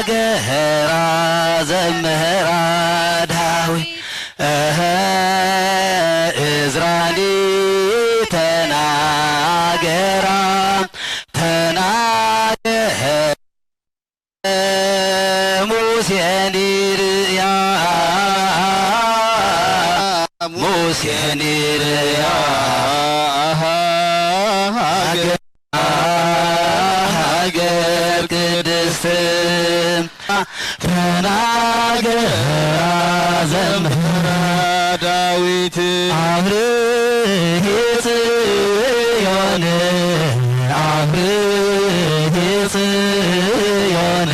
ተናገራ ዘምህራ ዳዊት እዝራኒ ተናገራ ሙሴን ይርያ ሙሴን ይርያ ሀገር ቅድስት ተናገራ ዘምህራ ዳዊት አብርህ ጽዮን አብርህ ጽዮን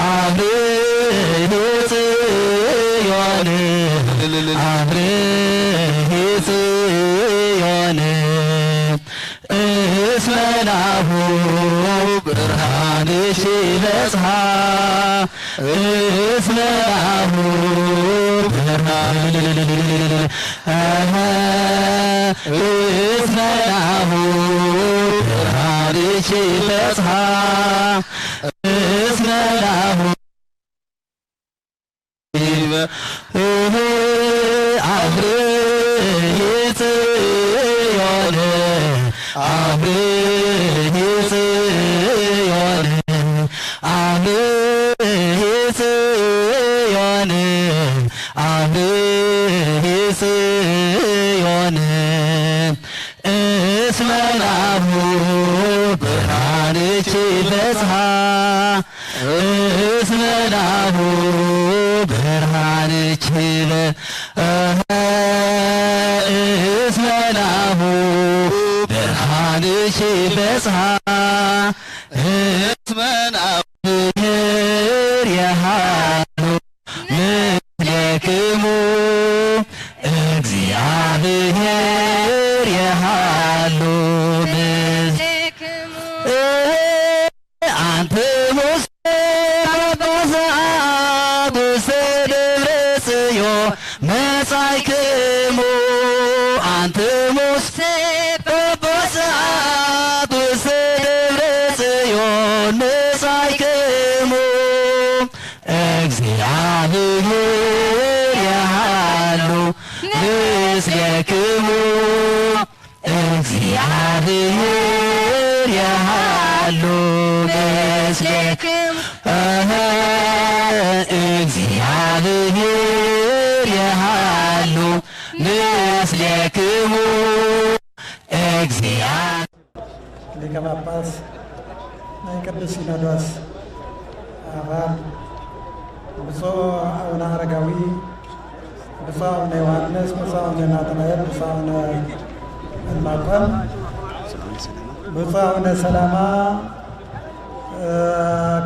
አብርህ ጽዮን አብርህ ጽዮን እስመናሁ ብርሃንሽ በጽሐ እስመናሁ ብርሃን እስመናሁ ብርሃንሽ በጽሐ እስመናሁ አብርህ ጽዮን አብርህ ጽዮን አብርህ ጽዮን አብርህ ጽዮን እስመናሁ ብርሃንች በጽሐ እስመናሁ ብርሃንች እስመናሁ ብርሃንች በጽሐ እስመናሁ ያሃሉ ምክሙ እግዚአብሔር ያሃሉ ምክሙ አንተ ሙሴ በሰዓት ደብረ ጽዮን መጻእክሙ አንተ ሙሴ በሰዓት ደብረ ጽዮን መጻእክሙ እግዚአብሔር ያሃሉ ምስሌክሙ እግዚአብሔር ያሃሉ ምስሌክሙ እግዚአብሔር ያሃሉ ምስሌክሙ ሊቀ ጳጳስ ናይ ቅዱስ ሲኖዶስ አባል ብፁዕ አቡነ አረጋዊ፣ ብፁዕ አቡነ ዮሐንስ፣ ብፁዕ አቡነ ናትናኤል፣ ብፁዕ አቡነ ዕንባቆም፣ ብፁዕ አቡነ ሰላማ፣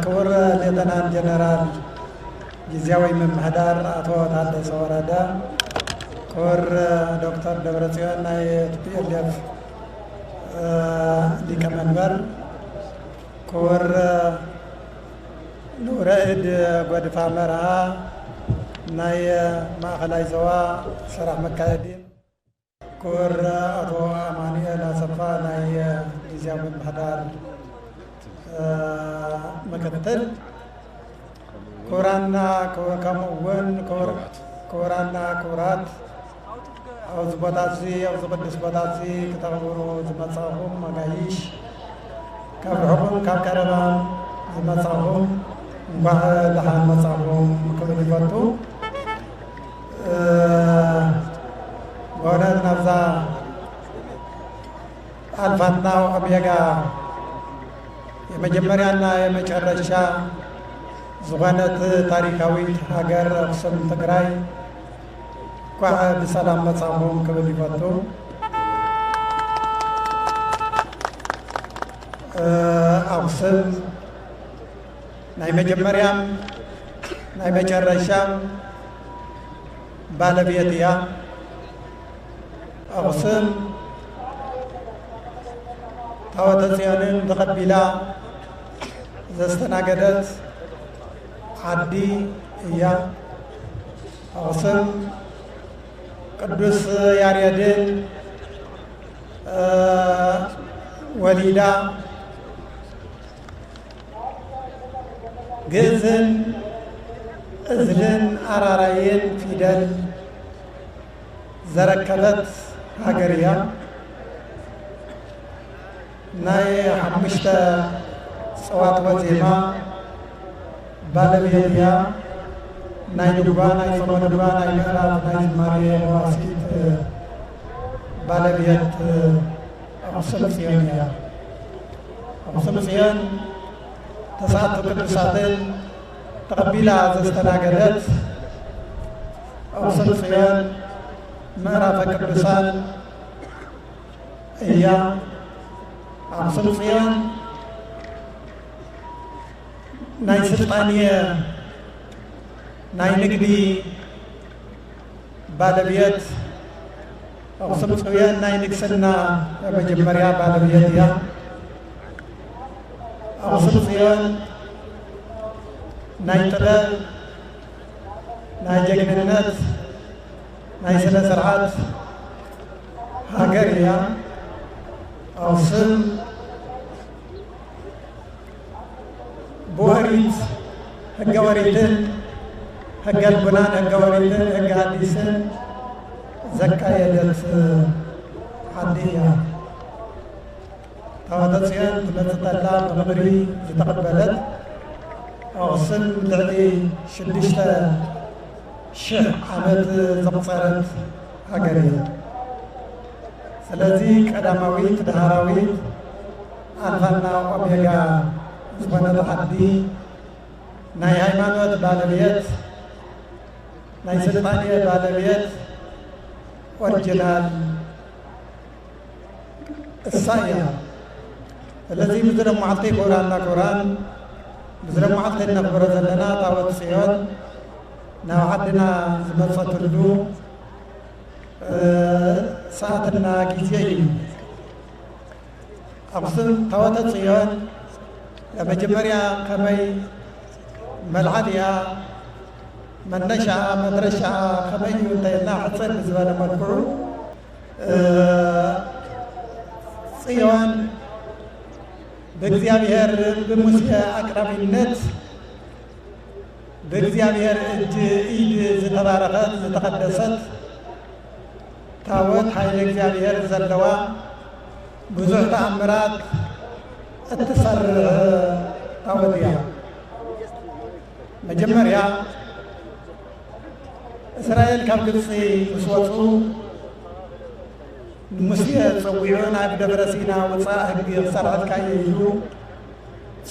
ክቡር ሌተናንት ጀነራል ጊዜያዊ መምህዳር አቶ ታደሰ ወረደ፣ ክቡር ዶክተር ደብረጽዮን ናይ ቲፒኤልኤፍ ሊቀመንበር፣ ክቡር ንኡረእድ ጎድፋ መርሃ ናይ ማእኸላይ ዞባ ስራሕ መካየዲ፣ ክቡር አቶ አማኑኤል አሰፋ ናይ ጊዜያዊ መምህዳር ምክትል፣ ክቡራና ከምኡውን ክቡራና ክቡራት ኣብዚ ቦታ እዚ ኣብዚ ቅዱስ ቦታ እዚ ክተኽብሩ ዝመጻኹም መጋይሽ ካብ ርሑቕን ካብ ቀረባን ዝመጻኹም እንኳዕ ደሓን መጻኹም ክብል ይፈቱ። በእውነት ናብዛ አልፋና ኦሜጋ የመጀመሪያና የመጨረሻ ዝኾነት ታሪካዊት ሃገር አክሱም ትግራይ እንኳዕ ብሰላም መጻኹም ክብል ይፈቱ። አክሱም ናይ መጀመሪያም ናይ መጨረሻም ባለቤት እያ። አክሱም ታቦተ ጽዮንን ተቀቢላ ዘስተናገደት ዓዲ እያ። አክሱም ቅዱስ ያሬድን ወሊዳ ግዕዝን እዝልን አራራይን ፊደል ዘረከበት ሃገር እያ ናይ 5 ሰዋስው ዜማ ባለቤት እያ ናይ ንጉባ ናይ ጾመ ንጉባ ናይ ምዕራፍ ናይ ዝማሬ መዋሥኢት ባለቤት አክሱም ጽዮን እያ። አክሱም ጽዮን ተስዓቱ ቅዱሳትን ተቀቢላ ዘስተናገደት አክሱም ጽዮን ምዕራፈ ቅዱሳን እያ። አክሱም ጽዮን ናይ ስልጣንየ ናይ ንግዲ ባለቤት አክሱም ጽዮን ናይ ንግስና መጀመሪያ ባለቤት እያ። አክሱም ጽዮን ናይ ጥበብ ናይ ጀግንነት ናይ ስነ ስርዓት ሃገር እያ። አክሱም ብኦሪት ሕገ ኦሪትን ሕገ ልቡናን ሕገ ኦሪትን ሕገ ሐዲስን ዘካየደት ዓዲ እያ። ታቦተ ጽዮን ትመጽእ ተላ ብምድሪ ዝተቐበለት አክሱም ልዕሊ 6,000 ዓመት ዘቁፀረት ሃገር እያ። ስለዚ ቀዳማዊት ዳህራዊት አልፋና ኦሜጋ ዝኾነት ዓዲ ናይ ሃይማኖት ባለቤት ናይ ስልጣኔ ባለቤት ኦሪጅናል እሳ እያ። ስለዚ ምድረ መዓልቲ ክብራና ክብራን ምድረ መዓልቲ ነኽብሮ ዘለና ታቦተ ጽዮን ናብ ዓድና ዝመፀትሉ ሰዓትና ጊዜ እዩ። አክሱም ታቦተ ጽዮን ለመጀመሪያ ከመይ መልዓል እያ መነሻ መድረሻ ከመይ እዩ እንተኢልና ሕፅር ብዝበለ መልክዑ ጽዮን በእግዚአብሔር በሙሴ አቅራቢነት በእግዚአብሔር እጅ ኢድ ዝተባረኸት ዝተቀደሰት ታቦት ኃይለ እግዚአብሔር ዘለዋ ብዙሕ ተአምራት እትሰርሕ ታቦት እያ። መጀመሪያ እስራኤል ካብ ግብፂ ምስ ወፁ ሙሴ ፀዊዑ ናብ ደብረ ሲና ውፃእ ሕጊ ክሰርሐልካ ኢሉ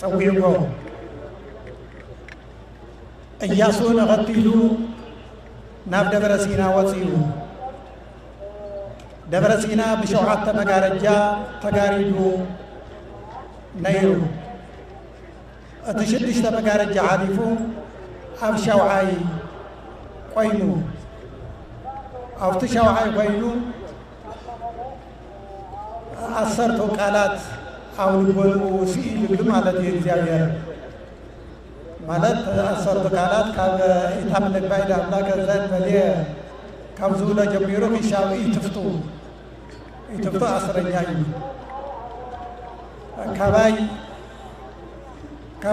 ፀዊዕዎ ኢያሱ ንኸቲሉ ናብ ደብረ ሲና ወፂኡ ደብረ ሲና ብ7 መጋረጃ ተጋሪዱ ነይሩ። እቲ 6 መጋረጃ ሓሊፉ ኣብ 7ይ ኮይኑ ኣብቲ 7ይ ኮይኑ 10 ቃላት ኣብ ልቦኑ ሲኢልሉ ማለት እዩ። እግዚአብሔር ማለት 10 ቃላት ካብ ኢታምልክ ባዕድ ኣምላከ ዘእንበልየ ካብ ዝብሎ ጀሚሩ ክሻብ ኢትፍቱ 10ኛ እዩ። ካባይ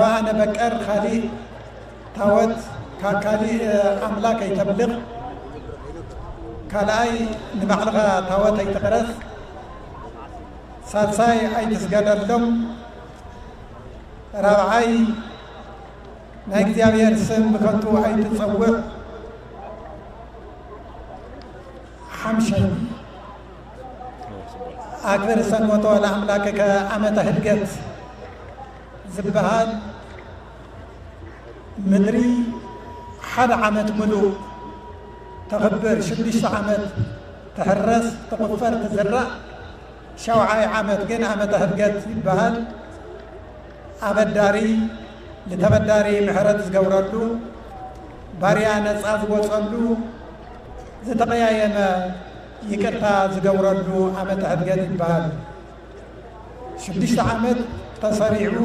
ኣነ በቀር ካሊእ ታቦት ካብ ካሊእ ኣምላክ ኣይተምልኽ፣ ካልኣይ ንባዕልኻ ታቦት ኣይትቕረጽ፣ ሳልሳይ ኣይትስገደሎም፣ ራብዓይ ናይ እግዚአብሔር ስም ብከንቱ ኣይትጸውዕ፣ ሓምሻይ ኣክብር ሰንበቶ ለአምላክከ ዓመተ ህድገት ዝበሃል ምድሪ 1 ዓመት ሙሉእ ተኽብር 6 ዓመት ትሕረስ ትቁፈር ትዝራእ 7ይ ዓመት ግን ዓመተ ህድገት ይበሃል። ኣበዳሪ ንተበዳሪ ምሕረት ዝገብረሉ ባርያ ነፃ ዝወፀሉ ዝተቀያየመ ይቅርታ ዝገብረሉ ዓመተ ህድገት ይበሃል። 6 ዓመት ተሰሪዑ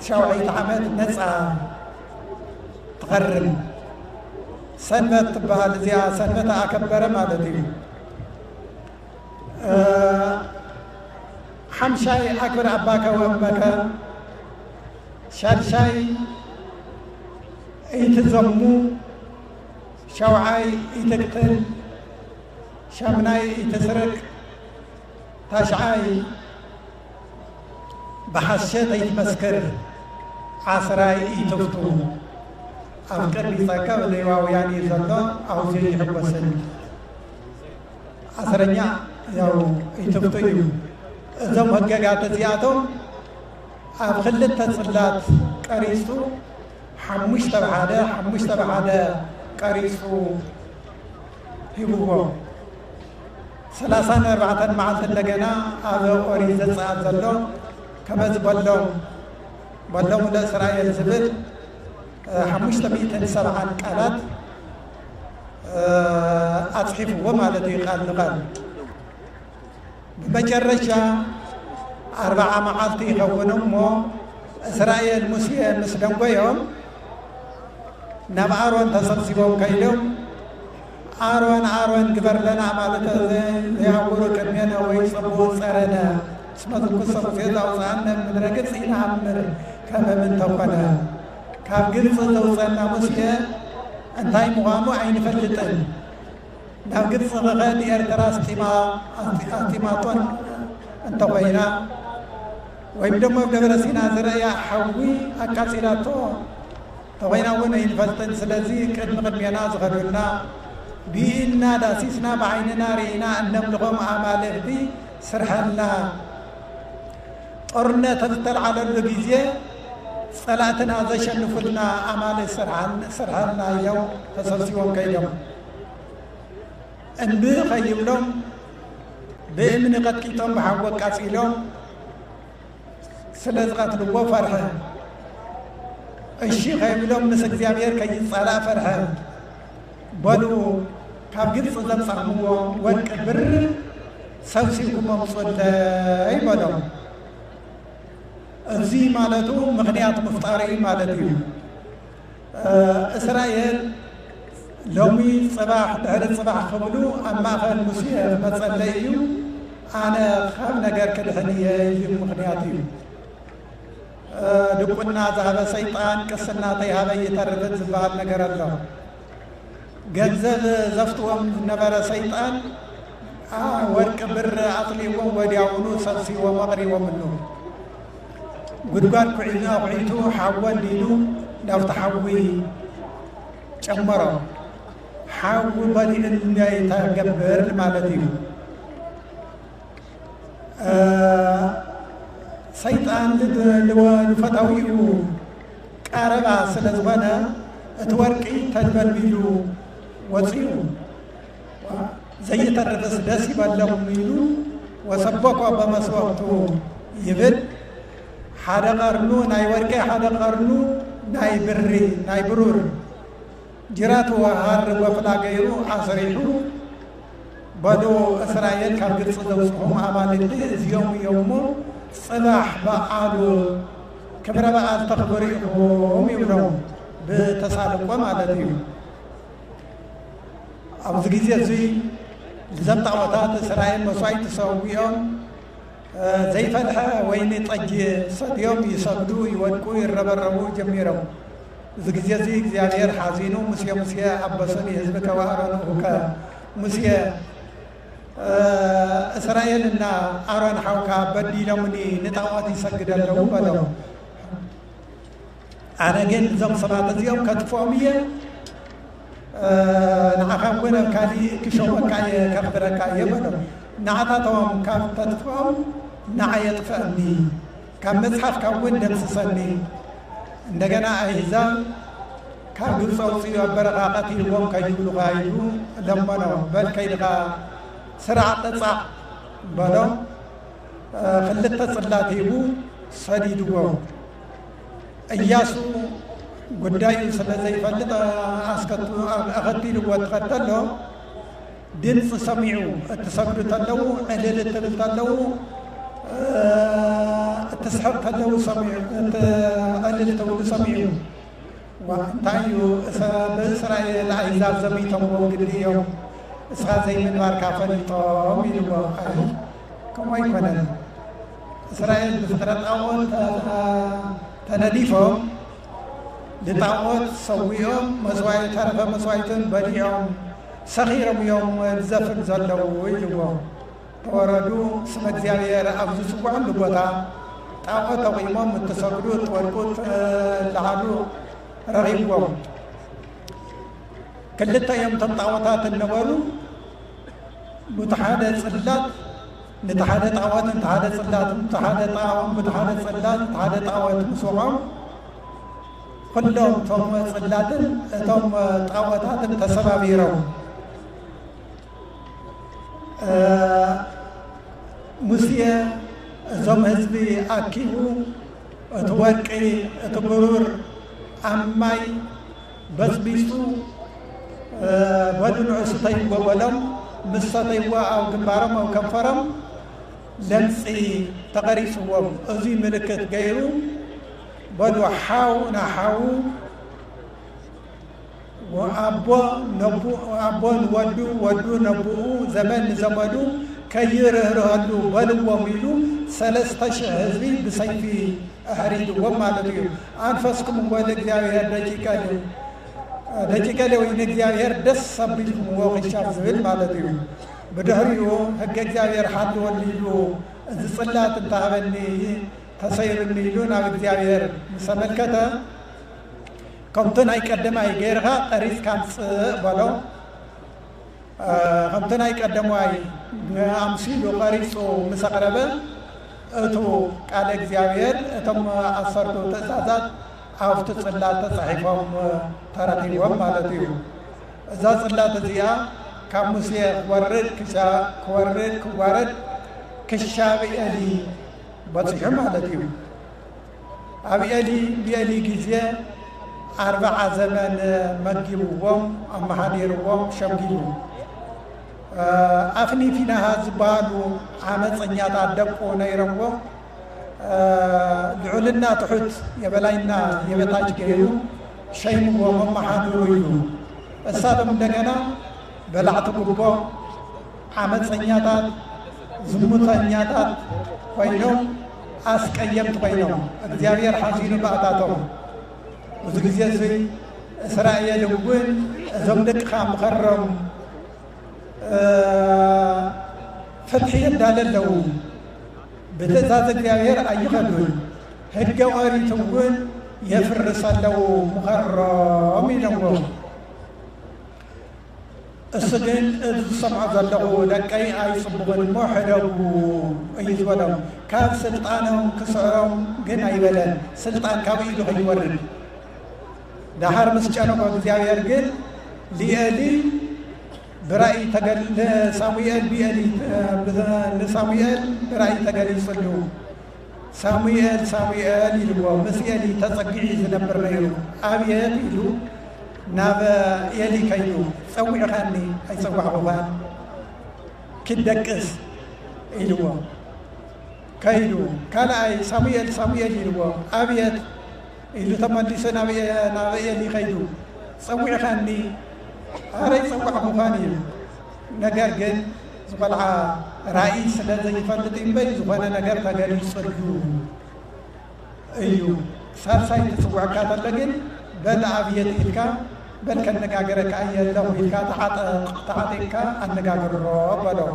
7ይ ዓመት ነፃ ትቐርብ ሰንበት ትበሃል። እዚኣ ሰንበት ኣከበረ ማለት እዩ። ሓምሻይ ኣክብር ኣባከ ወእመከ፣ ሻድሻይ يتزمو شوعي يتقتل شمناي يتسرق تاشعاي بحشة يتمسكر عصراي يتفتو أفكر بيساكا وليواو يعني زلو أو زي يحبسن عصرنيا يو يتفتو يو زم هجاقات زياتهم أفخلت تصلات كاريسو حمش تبعاده كاريسو هيبوبو 34 معلت لقنا هذا أريد الصعد زلو كما زبلو من إسرائيل زبل 507 قالات أصحفوا مالتي قال بمجرشة 4 معلتي يخونهم مو إسرائيل مسلم يوم ناب أرون تسبسبهم كيلهم أرون قبر لنا مالته يعبروا كمينا ويصبوا سرنا اسمه القصة في ذوزعنا من رقص إنا عمر كما من توقنا كاب قرص ذوزعنا مسيا انتهي مغامو عين فلتن ناب قرص غاد يرتراس استماطون انتوينا ويبدو قبر سينا زرعيا حوي أكاسيراتو توينا ونا ينفلتن سلازي كدن قدمينا زغدونا بإنا داسيسنا بعيننا رينا نملغم أعماله دي سرحنا قرنا تبتل على الرجيزية صلاتنا زشن فلنا أعمال سرحنا يوم تسلسيهم كيدهم أنبي خيم لهم بإمن قد كيتم بحوق كاسيلهم سلازغات لو فرحة الشيخ خيم لهم مسك زيابير كي صلاة فرحة بلو كاب قرص ذن صعموا والكبر سوسيكم مصدى بلو الزي مالتو مغنيات مفطاري مالتو إسرائيل لومي صباح دهر الصباح خبلو أما خال مسيح متصليو أنا خام نجار كالهنية يجي مغنياتي دقنا ذهب سيطان كسنا تيهاب يتربت زبال نجار الله ገንዘብ ዘፍትዎም ነበረ ሰይጣን ወርቅ ብር አጥሊዎም ወዲያውኑ ሰብሲዎም አቅሪዎም ነው ጉድጓድ ኩዒቱ ሓወን ዲሉ ናብቲ ሓዊ ጨመሮ ሓዊ በሊል እንዳይተገብር ማለት እዩ ሰይጣን ልፈታዊኡ ቀረባ ስለ ዝኾነ እቲ ወርቂ ተድበልቢሉ ወፂኡ ዘይተረፈስ ደስ ይበለኹም ኢሉ ወሰበኮ በመስዋዕቱ ይብል ሓደ ቀርኑ ናይ ወርቂ ሓደ ቀርኑ ናይ ብሩር ጅራቱ ሃር ወፍላ ገይሩ ኣስሪሑ በሎ እስራኤል ካብ ግብፂ ዘውፅኦም ኣማልክቲ እዚኦም እዮም እሞ ፅባሕ በዓሉ ክብረ በዓል ተኽብሩ ኢኹም ይብሎም ብተሳልቆ ማለት እዩ ኣብዚ ግዜ እዚ እዞም ጣዖታት እስራኤል መስዋዕቲ ተሰዊኦም ዘይፈልሐ ወይኒ ጠጅ ሰትዮም ይሰግዱ ይወድቁ ይረበረቡ ጀሚሮም እዚ ግዜ እዚ እግዚአብሔር ሓዚኑ ሙሴ ኣበሰን የህዝቢ ከዋእረንሁ ሙሴ እስራኤልና ኣሮን ሓውካ በዲሎምኒ ንጣዖት ይሰግድ ኣለዉ በለው ኣነ ግን እዞም ሰባት እዚኦም ከጥፍኦም እየ ንዓኻ እውን ኣብ ካሊእ ክሾመካ እየ ከኽብረካ እየ በሎም ንዓታቶም ካብ ተጥፍኦም ንዓ የጥፍአኒ ካብ መፅሓፍካ እውን ደምስሰኒ እንደገና ኣሕዛብ ካብ ግብፂ ኣውፅኡ ኣብ በረኻ ቀቲልዎም ከይብሉኻ ኢሉ ለመኖ በል ከይድኻ ስራዕ ጥፃዕ በሎ ክልተ ፅላት ሂቡ ሰዲድዎ ኢያሱ ጉዳዩ ስለ ዘይፈልጥ ኣኸቲልዎ ትኸተሎ ድምፂ ሰሚዑ እትሰግዱ ተለዉ ዕልል እትብል ተለዉ እትስሕቅ ተለዉ ሰሚዑ እትዕልል ትብሉ ሰሚዑ እንታይ እዩ ብእስራኤል ኣሕዛብ ዘሚቶምዎ ግዲ እዮም እስኻ ዘይምንባርካ ፈሊጦም ኢልዎ ከምኡ ኣይኮነን እስራኤል ብፍጥረት ጣዖት ተነዲፎም لطاوت سويهم مسواي ترف مسوايتن بديهم سخيرهم يوم زفن زلوا ويجوا توردوا اسم እግዚአብሔር አብዙ ስቋን ልቦታ ጣዖት ተቆይሞም ተሰግዱት ወልቁት ለዓሉ ረሪቦም ክልተ የም ተጣዖታት ነበሩ متحدة صلات نتحدة طاوات نتحدة صلات متحدة طاوات متحدة صلات نتحدة طاوات مسوعهم كلهم ثم صلات ثم طاواتات تسبابيرهم مسيا زم حزبي أكيو توقي تبرر أماي بس بيسو بدون عصتين وولم مستطيوا أو كبارم أو كفرم لنسي تقريسهم أزي ملكة غيرو بدو حاو نحاو وأبو نبو أبو ودو نبو زمان زمدو كيرهرهلو بلو وميلو سلستش هزبي بسيفي أهريد ومالتيو أنفسكم ولك يا دجيكالي دجيكا لو እግዚአብሔር ደስ አብልኩም ወቅሻፍ ዝብል ማለት እዩ በደህሪዮ ህገ እግዚአብሔር ሓድ ወሊሉ ዝጽላት እንታበኒ ተሰይርኒ ይሉን ኣብ እግዚአብሔር ሰመልከተ ከምተን አይቀደም አይገርኻ ቀሪስ ካንጽ ባሎ ከምተን አይቀደም አይ አምሲሉ ቀሪሶ መሰቀረበ እቱ ቃለ እግዚአብሔር እቶም አሰርቶ ተዛዛት አፍት ጽላት ተጻሒፎም ተረኺቦም ማለት እዩ እዛ ጽላት እዚኣ ካብ ሙሴ ክወርድ ክሻብ ኤሊ በጽሑ ማለት እዩ ኣብ ኤሊ ጊዜ 40 ዘመን መጊብዎም ኣመሓዲርዎም ሸምጊሉ ኣፍኒ ፊናሃዝ ዝበሃሉ ዓመፀኛታት ደቆ ነይረምዎ ልዑልና ትሑት የበላይና የበታች ገይሩ ሸይምዎ መማሓድሩ እዩ እሳቶም እንደገና በላዕቲ ጉቦ ዓመፀኛታት ዝሙተኛታት ኮይኖም አስቀየምት ኮይኖም እግዚአብሔር ሓዚኑ ባእታቶም ብዙ ጊዜ እዚ እስራኤል እውን እዞም ደቅኻ ምኸሮም ፍትሒ እንዳለለዉ بتزاد እግዚአብሔር አይኸዱን ህገ ኦሪት እውን የፍርሰለው ሙኸረም ይነው እስግን ዝሰምዖ ዘለኹ ደቀይ አይጽብቑን እሞ ሕደጉ እዩ ዝበሎም ካብ ስልጣኖም ክስዕሮም ግን አይበለን ስልጣን ካብ ኢዱ ከይወርድ ዳሃር ምስ ጨነቆ እግዚአብሔር ግን ሊኤሊ برأي تقل سامويل بيالي لسامويل برأي تقل يصلوا سامويل يلو مسيالي تسقعي زنبر نيرو أبيال يلو نابا يلي كيلو سوي خاني أي سوي عبوان كدكس يلو كيلو كان أي سامويل يلو أبيال يلو ثمان لسنا نابا يلي كيلو سوي خاني أري سوى عمفاني نجار جن زبالع رئيس الذي يفلت إنبي زبانا نجار تجاري صلوا أيو صار سايد سوى كذا لكن بل عبيد إلكا بل كان نجارك أي له إلكا تعطيك أن نجار الرب ولا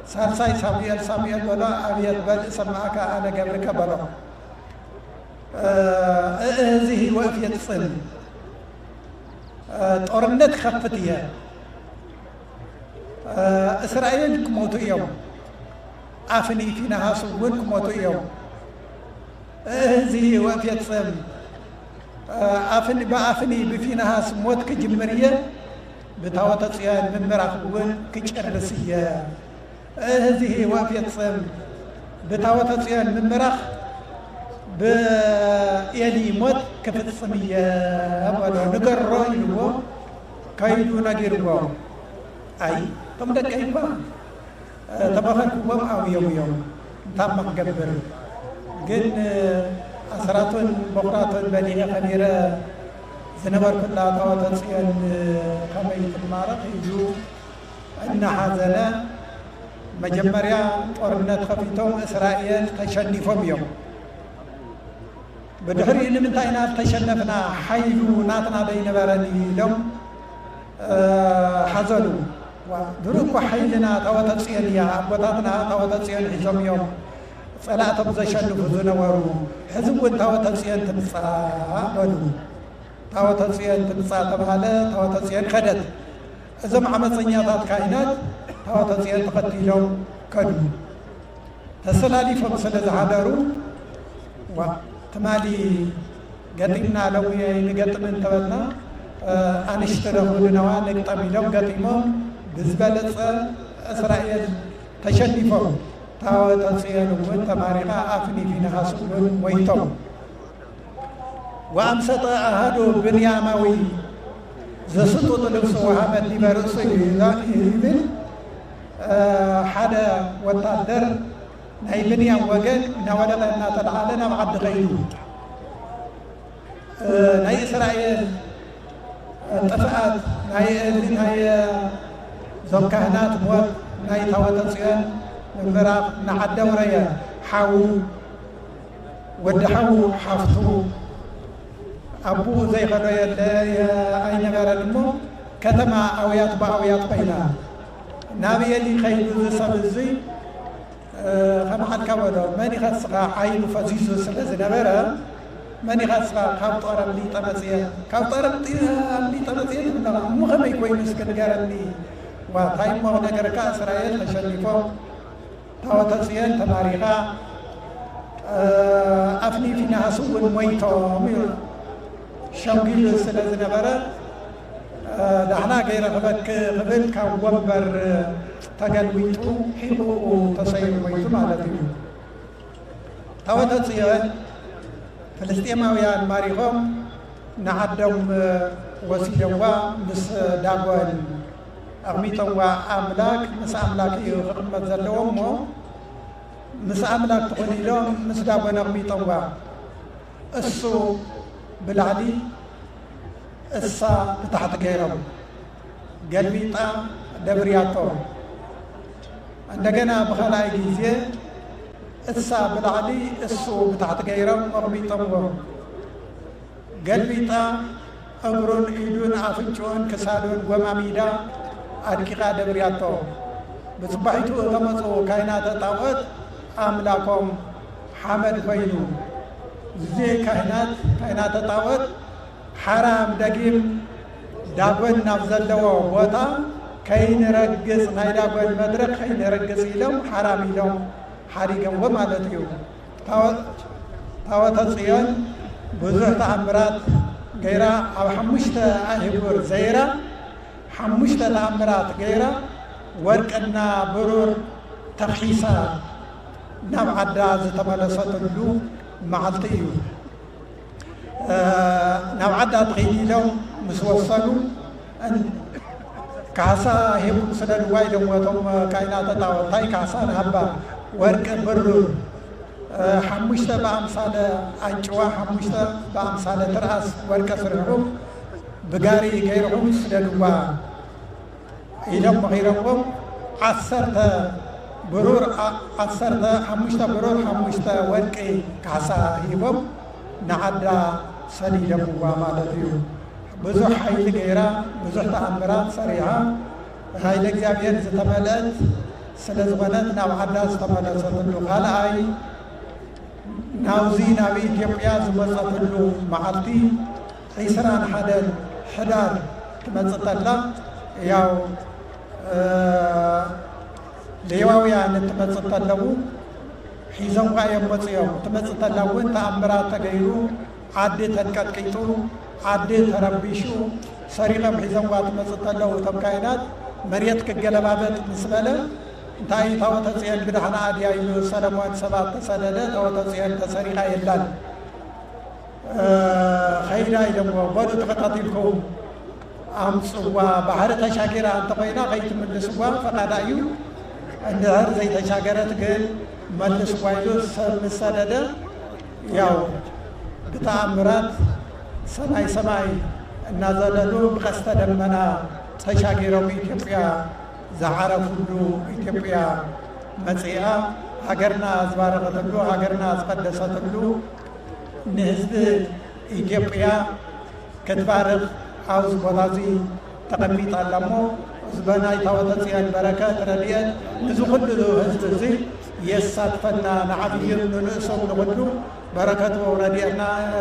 صار سايد ساميل ولا عبيد بل سمعك أنا جارك بلا هذه وفية صل ጦርነት ከፍትየ እስራኤል ክሞቱ እዮም ኣፍኒ ፊናሃስ እውን ክሞቱ እዮም እዚ ወፍየፅም ብኣፍኒ ብፊናሃስ ሞት ክጅምር እየ ብታወተ ጽዮን ምምራኽ እውን ክጨርስ እየ እዚ ወፍየፅም ብታወተ ጽዮን ምምራኽ بإلي موت كفتسمية ولا نقرر يلوه كايدو نجربه أي تم ده كيفا تبغى كوام أو يوم تام مقبر جن أسراتون بقراتون بني خميرة زنبر كلها تواتسين كما يتمارق يجو أن حزنا مجمريا ورنات خفيتهم إسرائيل تشنفهم يوم بدحري لمنتاينا تشنفنا حيلو ناتنا دينبرني لهم حزنوا ودروك حيلنا توتسين يا أبوتاتنا توتسين حزم يوم صلاة بزشنف زنورو حزب توتسين تمسا بدو توتسين تمسا تبهالة توتسين خدت إذا عمصنيات كائنات توتسين تقتلهم كدو تسلالي فمسل هادرو وتمالي قتلنا لو ينقتل من تبلنا أنشتره لنوان نقطمي لهم قتلهم بزبالة إسرائيل تشنفهم توتسين وتمارقا أفني في نهاسون ويتهم وأمسط أهدو بنياموي زسطو طلبسو وحمد لبرسو يبن حدا وتادر ناي بنيام وقل نولدنا تدعالنا بعد غيره ناي إسرائيل اتفقت ناي زم كهنات موت ناي توتسين مراق نعد وريا حاو ودحو حفتو أبو زي خلويا أين غير كتما أويات بأويات بينا نبي اللي خيلو سبزي خم حد كبره ماني خسقة عين فزيزو سلز نبرة ماني خسقة كابت أرم لي تمسيه كابت أرم لي تمسيه مهم يكوي مسكن جارني وتايم ما هو نجار كإسرائيل تشنيفه توتسين تماريخا أفني في نهاسون مويتهم شوقي سلز نبرة دحنا غير قبل كان وبر تجلويتو حلو تصير ويتو مالتي توتسين فلسطيناويان ماريخهم نعدهم وسيلوا مس داغوان أغميتوا أملاك مس أملاك يخدم زلهم مس أملاك تقولي لهم مس داغوان أغميتوا السو بالعدي السا تحت غيرهم قلبيطا دبرياتو عندنا بخلاي جيزي السا بالعدي السو تحت غيرهم أغميتوا قلبيطا أمرون إيدون أفنشون كسادون وماميدا أدكيقا دبرياتو بصباحيتو غمصو كاينات طاوت أملاكم حمد فينو زي كاينات طاوت حرام دقيم داغون نفزلو بوتا كاين رقص ناي داغون مدرك كاين رقص يلوم حرام يلوم حريقم ومالتيو توتسين بزح تعمرات غيرا أو حمشت أهبور زيرا حمشت تعمرات غيرا ورقنا برور تفحيصا نبعدا زتملست له معلتيو نبعدا تخيلي لهم مسوصلوا أن كاسا هم سدد وايدهم وتم كائنات تاوتاي كاسا نهبا ورق برور حمشت بأمثال أنجوا حمشت بأمثال ترأس ورق سرهم بقاري غيرهم سددوا إلهم غيرهم عصرت برور عصرت حمشت برور حمشت ورق كاسا هيبهم نعدا سليلهم ومالتيو بزح حيل غيرا بزح تأمرات سريعة هاي الأجابير زتملت سلزغنت نوعدا زتملت ستلو غالعي ناوزي ناوي إثيوبيا زمزتلو معلتي عيسران حدار تمزتلا ياو ليواويان تمزتلو حيزم غاية مصيو تمزتلو تأمرات تغيرو عدي تنكتكيتو عدي تربيشو سريقم حيزم غاية تمزتلو تمكاينات مريت كجلبابت نسبله انتهي توتسين بدحنا عادي أيلو سلموان سبات تسدد توتسين تسريقا يلان خيرا يدمو بدو تقتلكم أمسوا بحر تشاكرا انتقينا غيت من السوا فقد أيو النهر زي تشاكرت قل من السوا يلو سدد ياو بتعمرات سماي نازللو بقصد دمنا تشاكرا بإثيوبيا زعرف له إثيوبيا مزيئة هاجرنا أزبارة له هاجرنا أزقدسة له ንህዝቢ ኢትዮጵያ ክትባርኽ ኣብዚ ቦታ እዚ ተቐሚጣ ኣላ እሞ ህዝበና ይታወተፅያን በረከት ረድኤት እዚ ኩሉ ህዝቢ እዚ የሳትፈና ንዓብይ ንንእሶም ንኩሉ በረከቱ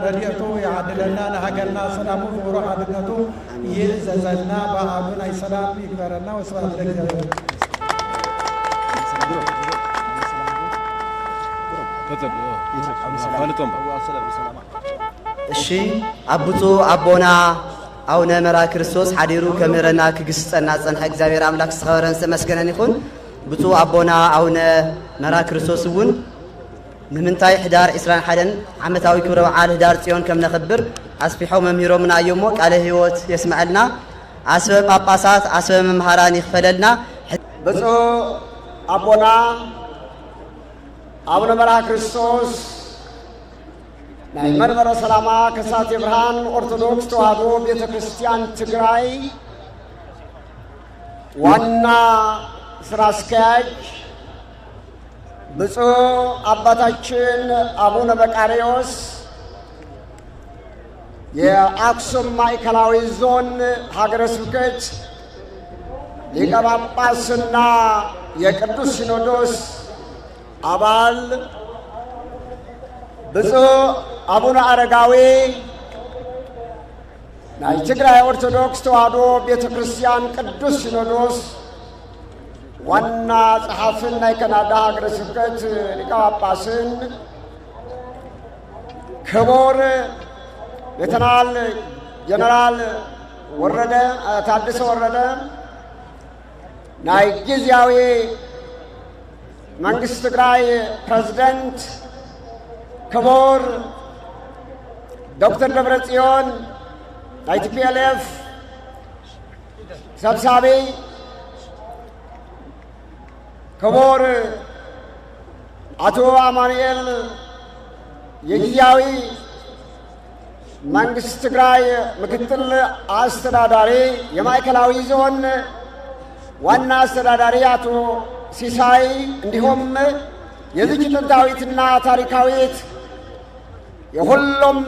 ረድኤቱ ይዓድለና ንሃገርና ሰላሙ ፍቅሩ ሓድነቱ ይእዘዘልና በዓሉ ናይ ሰላም ይግበረና ወስብሐት ለእግዚአብሔር እሺ አብፁ አቦና አቡነ መርዓ ክርስቶስ ሓዲሩ ከምህረና ክግስጸና ጸንሐ እግዚአብሔር አምላክ ዝተኸበረን ዝተመስገነን ይኹን ብፁ አቦና አቡነ መርዓ ክርስቶስ እውን ንምንታይ ሕዳር 21 ዓመታዊ ክብረ በዓል ህዳር ጽዮን ከም ነኽብር ኣስፊሖም መምህሮምና እዮሞ ቃለ ህይወት የስምዐልና ኣስበ ጳጳሳት ኣስበ መምሃራን ይኽፈለልና ብፁ አቦና አቡነ መርዓ ክርስቶስ ናይ መንበረ ሰላማ ከሳቴ ብርሃን ኦርቶዶክስ ተዋሕዶ ቤተ ክርስቲያን ትግራይ ዋና ስራ አስኪያጅ ብፁዕ አባታችን አቡነ መቃርዮስ የአክሱም ማዕከላዊ ዞን ሀገረ ስብከት ሊቀ ጳጳስና የቅዱስ ሲኖዶስ አባል ብፁዕ አቡነ አረጋዊ ናይ ትግራይ ኦርቶዶክስ ተዋሕዶ ቤተ ክርስቲያን ቅዱስ ሲኖዶስ ዋና ጸሐፍን ናይ ካናዳ ሀገረ ስብከት ሊቀ ጳጳስን ክቡር ሌተናል ጀነራል ታደሰ ወረደ ናይ ጊዜያዊ መንግስት ትግራይ ፕሬዝዳንት ክቡር ዶክተር ደብረጽዮን ናይ ቲፒኤልኤፍ ሰብሳቢ ክቡር አቶ አማኑኤል የጊዜያዊ መንግስት ትግራይ ምክትል አስተዳዳሪ የማዕከላዊ ዞን ዋና አስተዳዳሪ አቶ ሲሳይ እንዲሁም የዚች ጥንታዊትና ታሪካዊት የሁሉም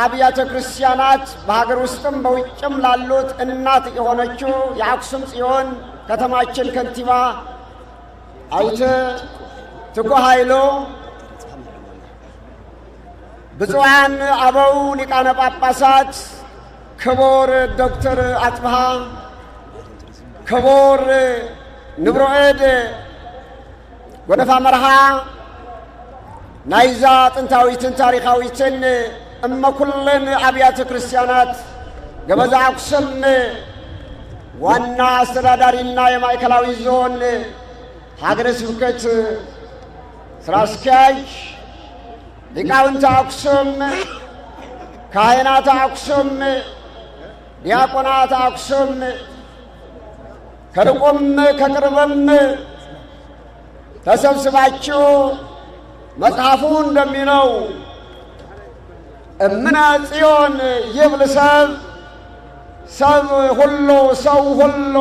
አብያተ ክርስቲያናት በሀገር ውስጥም በውጭም ላሉት እናት የሆነችው የአክሱም ጽዮን ከተማችን ከንቲባ አይተ ትጉ ኃይሉ ብፁዓን አበው ሊቃነ ጳጳሳት ክቡር ዶክተር አጽብሃ ክቡር ንብሮኤድ ጎነፋ መርሃ ናይዛ ጥንታዊትን ታሪካዊትን እመኩልን አብያተ ክርስቲያናት ገበዛ አክሱም ዋና አስተዳዳሪና የማዕከላዊ ዞን ሀገረ ስብከት ስራ አስኪያጅ ሊቃውንተ አክሱም ካህናተ አክሱም ዲያቆናተ አክሱም ከርቁም ከቅርብም ተሰብስባችሁ መጽሐፉ እንደሚለው እምነ ጽዮን ይብል ሰብ ሁሉ ሰው ሁሉ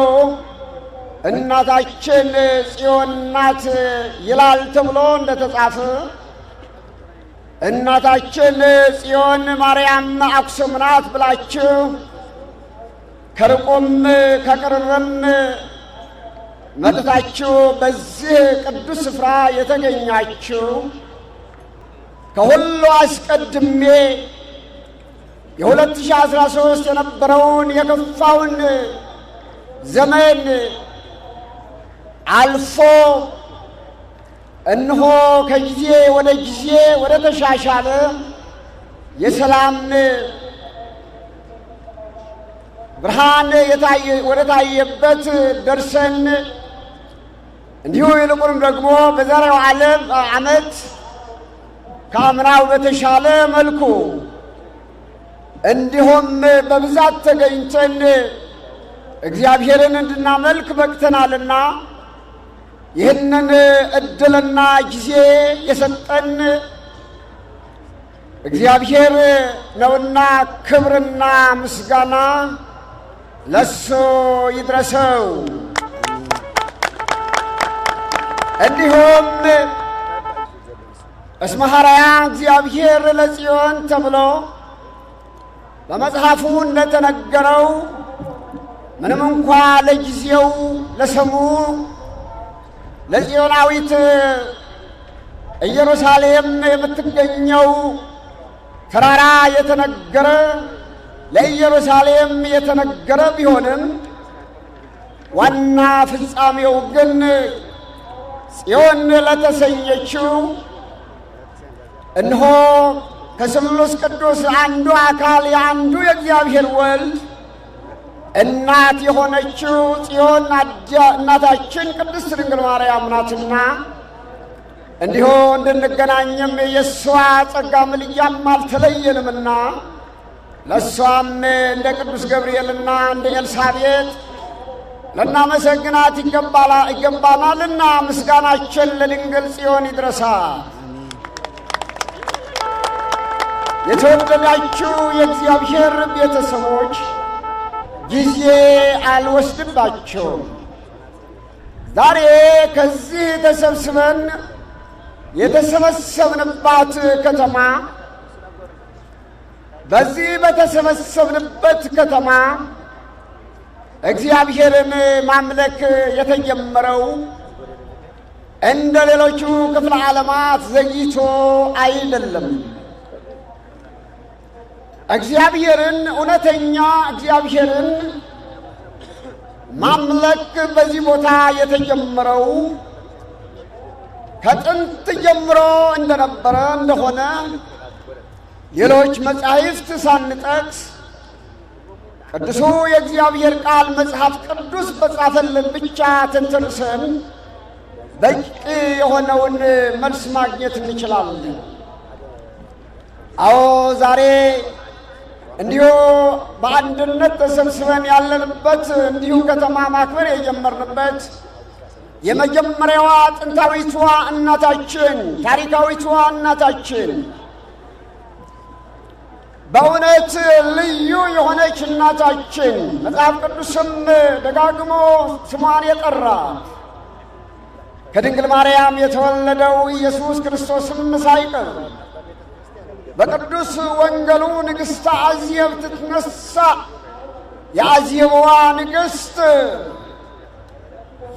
እናታችን ጽዮን ናት ይላል ተብሎ እንደተጻፈ እናታችን ጽዮን ማርያም አክሱም ናት ብላችሁ ከርቁም ከቅርብም መጥታችሁ በዚህ ቅዱስ ስፍራ የተገኛችሁ ከሁሉ አስቀድሜ የ2013 የነበረውን የከፋውን ዘመን አልፎ እነሆ ከጊዜ ወደ ጊዜ ወደ ተሻሻለ የሰላም ብርሃን ወደ ታየበት ደርሰን እንዲሁ ይልቁንም ደግሞ በዛሬው ዓመት ከአምናው በተሻለ መልኩ እንዲሁም በብዛት ተገኝተን እግዚአብሔርን እንድናመልክ በቅተናልና ይህንን እድልና ጊዜ የሰጠን እግዚአብሔር ነውና ክብርና ምስጋና ለሱ ይድረሰው። እንዲሁም እስመ ሐረያ እግዚአብሔር ለጽዮን ተብሎ በመጽሐፉ እንደተነገረው ምንም እንኳ ለጊዜው ለስሙ ለጽዮናዊት ኢየሩሳሌም የምትገኘው ተራራ የተነገረ ለኢየሩሳሌም የተነገረ ቢሆንም ዋና ፍጻሜው ግን ጽዮን ለተሰኘችው እነሆ ከስሉስ ቅዱስ አንዱ አካል የአንዱ የእግዚአብሔር ወልድ እናት የሆነችው ጽዮን እናታችን ቅድስት ድንግል ማርያም ናትና እንዲሁ እንድንገናኝም የእሷ ጸጋ ምልጃም አልተለየንምና ለእሷም እንደ ቅዱስ ገብርኤልና እንደ ኤልሳቤጥ ልናመሰግናት ይገባናልና ምስጋናችን ለድንግል ጽዮን ይድረሳ። የተወደዳችሁ የእግዚአብሔር ቤተሰቦች ጊዜ አልወስድባቸውም። ዛሬ ከዚህ ተሰብስበን የተሰበሰብንባት ከተማ በዚህ በተሰበሰብንበት ከተማ እግዚአብሔርን ማምለክ የተጀመረው እንደ ሌሎቹ ክፍለ ዓለማት ዘግይቶ አይደለም። እግዚአብሔርን እውነተኛ እግዚአብሔርን ማምለክ በዚህ ቦታ የተጀመረው ከጥንት ጀምሮ እንደነበረ እንደሆነ ሌሎች መጻሕፍት ሳንጠቅስ ቅዱሱ የእግዚአብሔር ቃል መጽሐፍ ቅዱስ በጻፈልን ብቻ ተንተርሰን በቂ የሆነውን መልስ ማግኘት እንችላለን። አዎ ዛሬ እንዲሁ በአንድነት ተሰብስበን ያለንበት እንዲሁ ከተማ ማክበር የጀመርንበት የመጀመሪያዋ ጥንታዊቷ እናታችን ታሪካዊቷ እናታችን በእውነት ልዩ የሆነች እናታችን መጽሐፍ ቅዱስም ደጋግሞ ስሟን የጠራ ከድንግል ማርያም የተወለደው ኢየሱስ ክርስቶስም ሳይቀር በቅዱስ ወንጌሉ ንግሥተ አዜብ ትትነሣ የአዜብዋ ንግሥት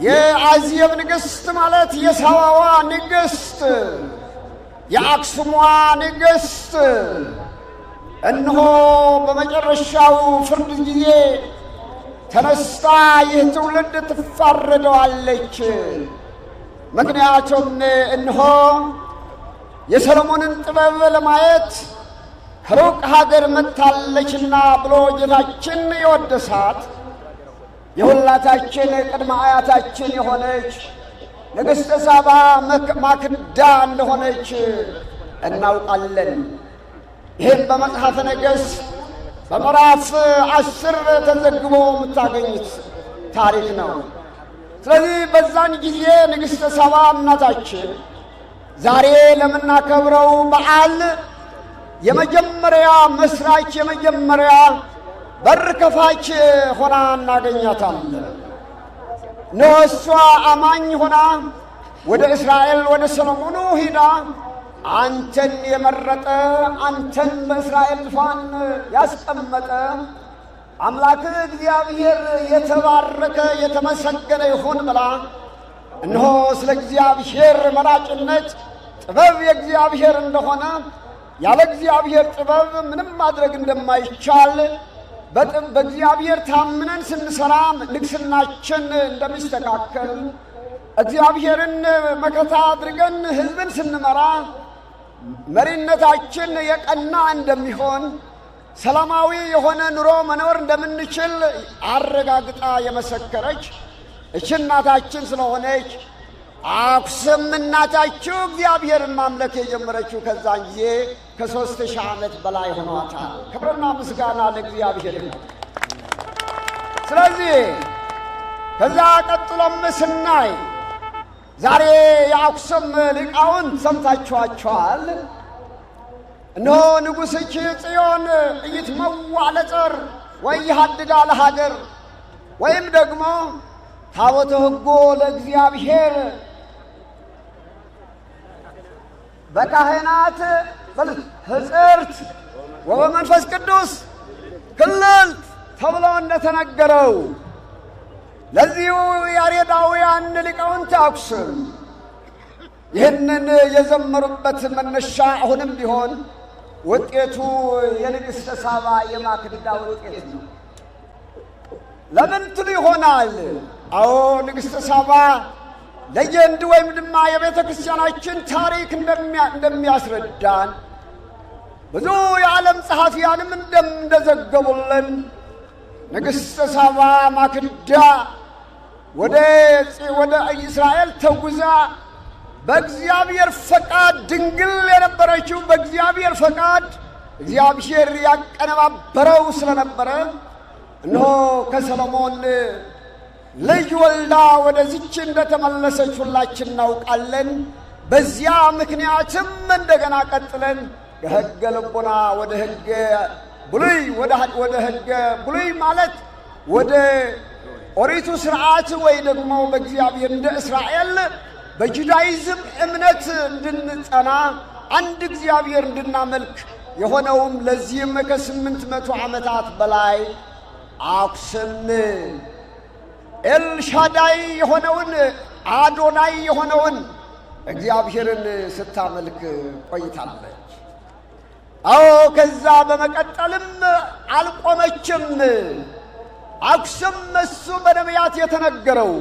የአዜብ ንግሥት ማለት የሳዋዋ ንግሥት የአክሱሟ ንግሥት እነሆ በመጨረሻው ፍርድ ጊዜ ተነስታ ይህ ትውልድ ትፋረደዋለች። ምክንያቱም እነሆ የሰሎሞንን ጥበብ ለማየት ከሩቅ ሀገር መጥታለችና ብሎ ጌታችን የወደሳት የሁላታችን ቅድመ አያታችን የሆነች ንግሥተ ሳባ ማክዳ እንደሆነች እናውቃለን። ይህም በመጽሐፈ ነገሥት በምዕራፍ 10 ተዘግቦ የምታገኙት ታሪክ ነው። ስለዚህ በዛን ጊዜ ንግሥተ ሳባ እናታችን ዛሬ ለምናከብረው በዓል የመጀመሪያ መስራች የመጀመሪያ በር ከፋች ሆና እናገኛታለን። እነሆ እሷ አማኝ ሆና ወደ እስራኤል ወደ ሰሎሞኑ ሂዳ አንተን የመረጠ አንተን በእስራኤል ዙፋን ያስቀመጠ አምላክ እግዚአብሔር የተባረከ የተመሰገነ ይሁን ብላ እነሆ ስለ እግዚአብሔር መራጭነት ጥበብ የእግዚአብሔር እንደሆነ ያለ እግዚአብሔር ጥበብ ምንም ማድረግ እንደማይቻል በእግዚአብሔር ታምነን ስንሰራ ንግስናችን እንደሚስተካከል እግዚአብሔርን መከታ አድርገን ሕዝብን ስንመራ መሪነታችን የቀና እንደሚሆን ሰላማዊ የሆነ ኑሮ መኖር እንደምንችል አረጋግጣ የመሰከረች እቺ እናታችን ስለሆነች አክሱም እናታችሁ እግዚአብሔርን ማምለክ የጀመረችው ከዛን ጊዜ ከ3000 ዓመት በላይ ሆኗታል። ክብርና ምስጋና ለእግዚአብሔር ይሁን። ስለዚህ ከዛ ቀጥሎም ስናይ ዛሬ የአክሱም ሊቃውንት ሰምታችኋቸዋል። እነሆ ንጉሥች ጽዮን ኢይትመዋዕ ለጸር ወኢይሃድጋ ለሀገር ወይም ደግሞ ታቦተ ሕጉ ለእግዚአብሔር በካህናት ሕጽርት ወበመንፈስ ቅዱስ ክልልት ተብሎ እንደተነገረው ለዚሁ ያሬዳውያን ሊቃውንተ አክሱም ይህንን የዘመሩበት መነሻ አሁንም ቢሆን ውጤቱ የንግሥተ ሳባ የማክዳ ውጤት ነው። ለምን ትሉ ይሆናል? አዎ ንግሥተ ሳባ ለየንድ ወይም ድማ የቤተ ክርስቲያናችን ታሪክ እንደሚያስረዳን ብዙ የዓለም ጸሐፊያንም እንደዘገቡልን ንግሥተ ሳባ ማክዳ ወደ እስራኤል ተጉዛ በእግዚአብሔር ፈቃድ ድንግል የነበረችው በእግዚአብሔር ፈቃድ እግዚአብሔር ያቀነባበረው ስለነበረ እነሆ ከሰሎሞን ልጅ ወልዳ ወደዚች እንደተመለሰች ሁላችን እናውቃለን። በዚያ ምክንያትም እንደገና ቀጥለን ከሕገ ልቡና ወደ ሕገ ብሉይ ወደ ሕገ ብሉይ ማለት ወደ ኦሪቱ ሥርዓት ወይ ደግሞ በእግዚአብሔር እንደ እስራኤል በጁዳይዝም እምነት እንድንጸና አንድ እግዚአብሔር እንድናመልክ የሆነውም ለዚህም ከ800 ዓመታት በላይ አክሱም ኤልሻዳይ የሆነውን አዶናይ የሆነውን እግዚአብሔርን ስታመልክ ቆይታለች። አዎ ከዛ በመቀጠልም አልቆመችም። አክሱም እሱ በነቢያት የተነገረው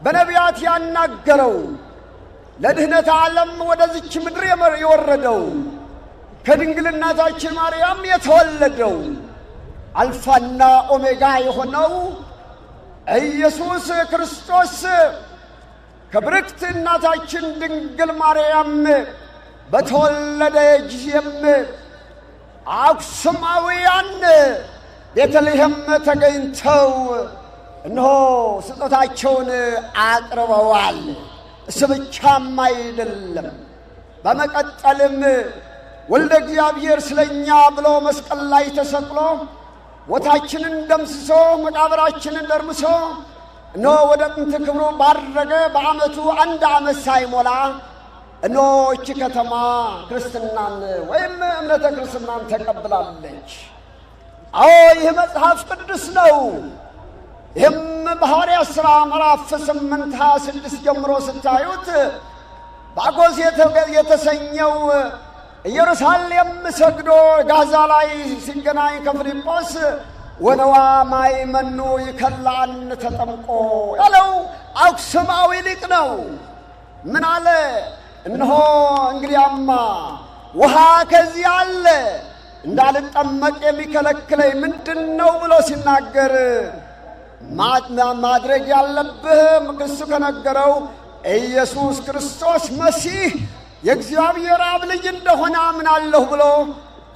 በነቢያት ያናገረው ለድኅነተ ዓለም ወደዚች ምድር የወረደው ከድንግልናታችን ማርያም የተወለደው አልፋና ኦሜጋ የሆነው ኢየሱስ ክርስቶስ ከብርክት እናታችን ድንግል ማርያም በተወለደ ጊዜም አክሱማውያን ቤተልሔም ተገኝተው እነሆ ስጦታቸውን አቅርበዋል። እሱ ብቻም አይደለም። በመቀጠልም ወልደ እግዚአብሔር ስለኛ ብሎ መስቀል ላይ ተሰቅሎ ሞታችንን ደምስሶ መቃብራችንን ደርምሶ እነሆ ወደ ጥንት ክብሩ ባረገ በዓመቱ 1 ዓመት ሳይሞላ እነሆ እቺ ከተማ ክርስትናን ወይም እምነተ ክርስትናን ተቀብላለች። አዎ ይህ መጽሐፍ ቅዱስ ነው። ይህም በሐዋርያት ሥራ ምዕራፍ 8:26 ጀምሮ ስታዩት ባጎስ የተሰኘው ኢየሩሳሌም ሰግዶ ጋዛ ላይ ሲገናኝ ከፊልጶስ ወነዋ ማይ መኑ ይከላን ተጠምቆ ያለው አክሱማዊ ሊቅ ነው። ምን አለ? እነሆ እንግዲያማ ውሃ ከዚህ አለ እንዳልጠመቅ የሚከለክለኝ ምንድን ነው ብሎ ሲናገር ማድረግ ያለብህ እሱ ከነገረው ኢየሱስ ክርስቶስ መሲህ የእግዚአብሔር አብ ልጅ እንደሆነ አምናለሁ ብሎ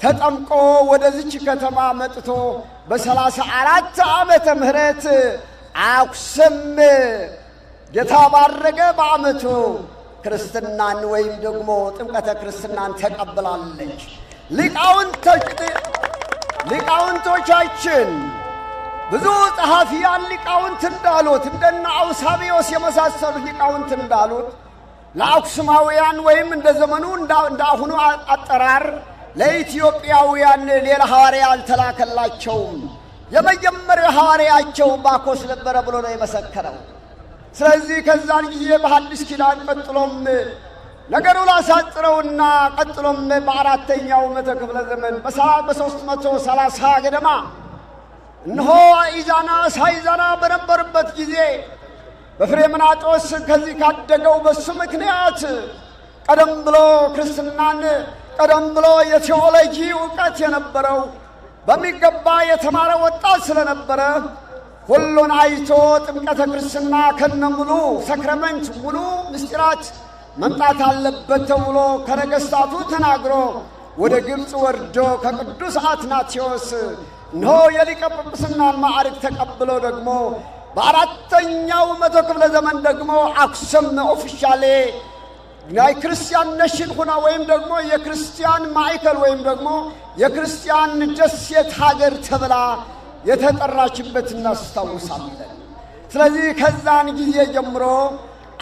ተጠምቆ ወደዚች ከተማ መጥቶ በ34 ዓመተ ምህረት አክሱም ጌታ ባረገ በዓመቱ ክርስትናን ወይም ደግሞ ጥምቀተ ክርስትናን ተቀብላለች። ሊቃውንቶቻችን ብዙ ጸሐፊያን ሊቃውንት እንዳሉት እንደነ አውሳቢዮስ የመሳሰሉት ሊቃውንት እንዳሉት ለአክሱማውያን ወይም እንደ ዘመኑ እንደ አሁኑ አጠራር ለኢትዮጵያውያን ሌላ ሐዋርያ አልተላከላቸውም። የመጀመሪያው ሐዋርያቸው ባኮስ ነበረ ብሎ ነው የመሰከረው። ስለዚህ ከዛን ጊዜ በሐዲስ ኪዳን ቀጥሎም ነገሩ ላሳጥረውና ቀጥሎም በአራተኛው መቶ ክፍለ ዘመን በ330 ገደማ እነሆ ኢዛና ሳይዛና በነበርበት ጊዜ በፍሬምናጦስ ከዚህ ካደገው በሱ ምክንያት ቀደም ብሎ ክርስትናን ቀደም ብሎ የቴዎሎጂ ዕውቀት የነበረው በሚገባ የተማረ ወጣት ስለነበረ ሁሉን አይቶ ጥምቀተ ክርስትና ከነሙሉ ሰክረመንት ሙሉ ምስጢራት መምጣት አለበት ተብሎ ከነገሥታቱ ተናግሮ ወደ ግብፅ ወርዶ ከቅዱስ አትናቴዎስ እነሆ የሊቀ ጵጵስናን ማዕረግ ተቀብሎ ደግሞ በአራተኛው መቶ ክፍለ ዘመን ደግሞ አክሱም ኦፊሻሌ የክርስቲያን ነሽን ሆና ወይም ደግሞ የክርስቲያን ማዕከል ወይም ደግሞ የክርስቲያን ደሴት ሀገር ተብላ የተጠራችበት እናስታውሳለን። ስለዚህ ከዛን ጊዜ ጀምሮ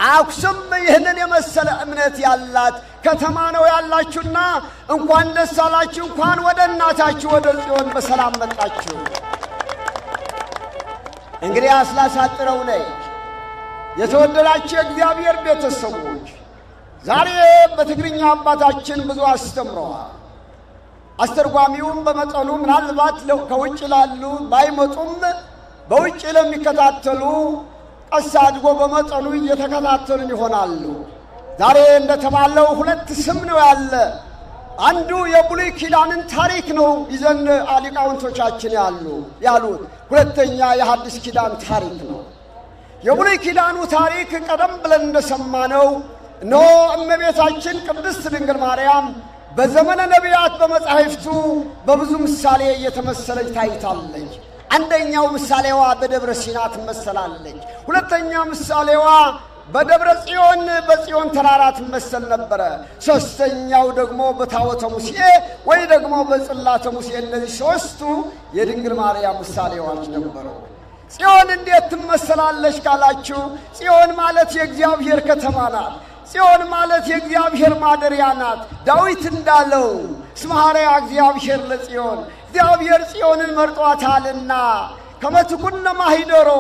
አክሱም ይህንን የመሰለ እምነት ያላት ከተማ ነው ያላችሁና እንኳን ደስ አላችሁ፣ እንኳን ወደ እናታችሁ ወደ ጽዮን በሰላም መጣችሁ። እንግዲህ አስላሳጥረው ነይ የተወደዳችሁ የእግዚአብሔር ቤተሰቦች፣ ዛሬ በትግርኛ አባታችን ብዙ አስተምረዋል። አስተርጓሚውም በመጠኑ ምናልባት ከውጭ ላሉ ባይመጡም በውጭ ለሚከታተሉ ቀስ አድርጎ በመጠኑ እየተከታተሉን ይሆናሉ። ዛሬ እንደተባለው ሁለት ስም ነው ያለ። አንዱ የብሉይ ኪዳንን ታሪክ ነው ይዘን ሊቃውንቶቻችን ያሉት፣ ሁለተኛ የሐዲስ ኪዳን ታሪክ ነው። የብሉይ ኪዳኑ ታሪክ ቀደም ብለን እንደሰማነው እነሆ እመቤታችን ቅድስት ድንግል ማርያም በዘመነ ነቢያት በመጻሕፍቱ በብዙ ምሳሌ እየተመሰለች ታይታለች። አንደኛው ምሳሌዋ በደብረ ሲና ትመሰላለች። ሁለተኛ ምሳሌዋ በደብረ ጽዮን በጽዮን ተራራ ትመሰል ነበረ። ሶስተኛው ደግሞ በታቦተ ሙሴ ወይ ደግሞ በጽላተ ሙሴ። እነዚህ ሶስቱ የድንግል ማርያም ምሳሌዎች ነበሩ። ጽዮን እንዴት ትመሰላለች ካላችሁ፣ ጽዮን ማለት የእግዚአብሔር ከተማ ናት። ጽዮን ማለት የእግዚአብሔር ማደሪያ ናት። ዳዊት እንዳለው እስመ ሐረያ እግዚአብሔር ለጽዮን፣ እግዚአብሔር ጽዮንን መርጧታልና ከመትኩነ ማሂደሮ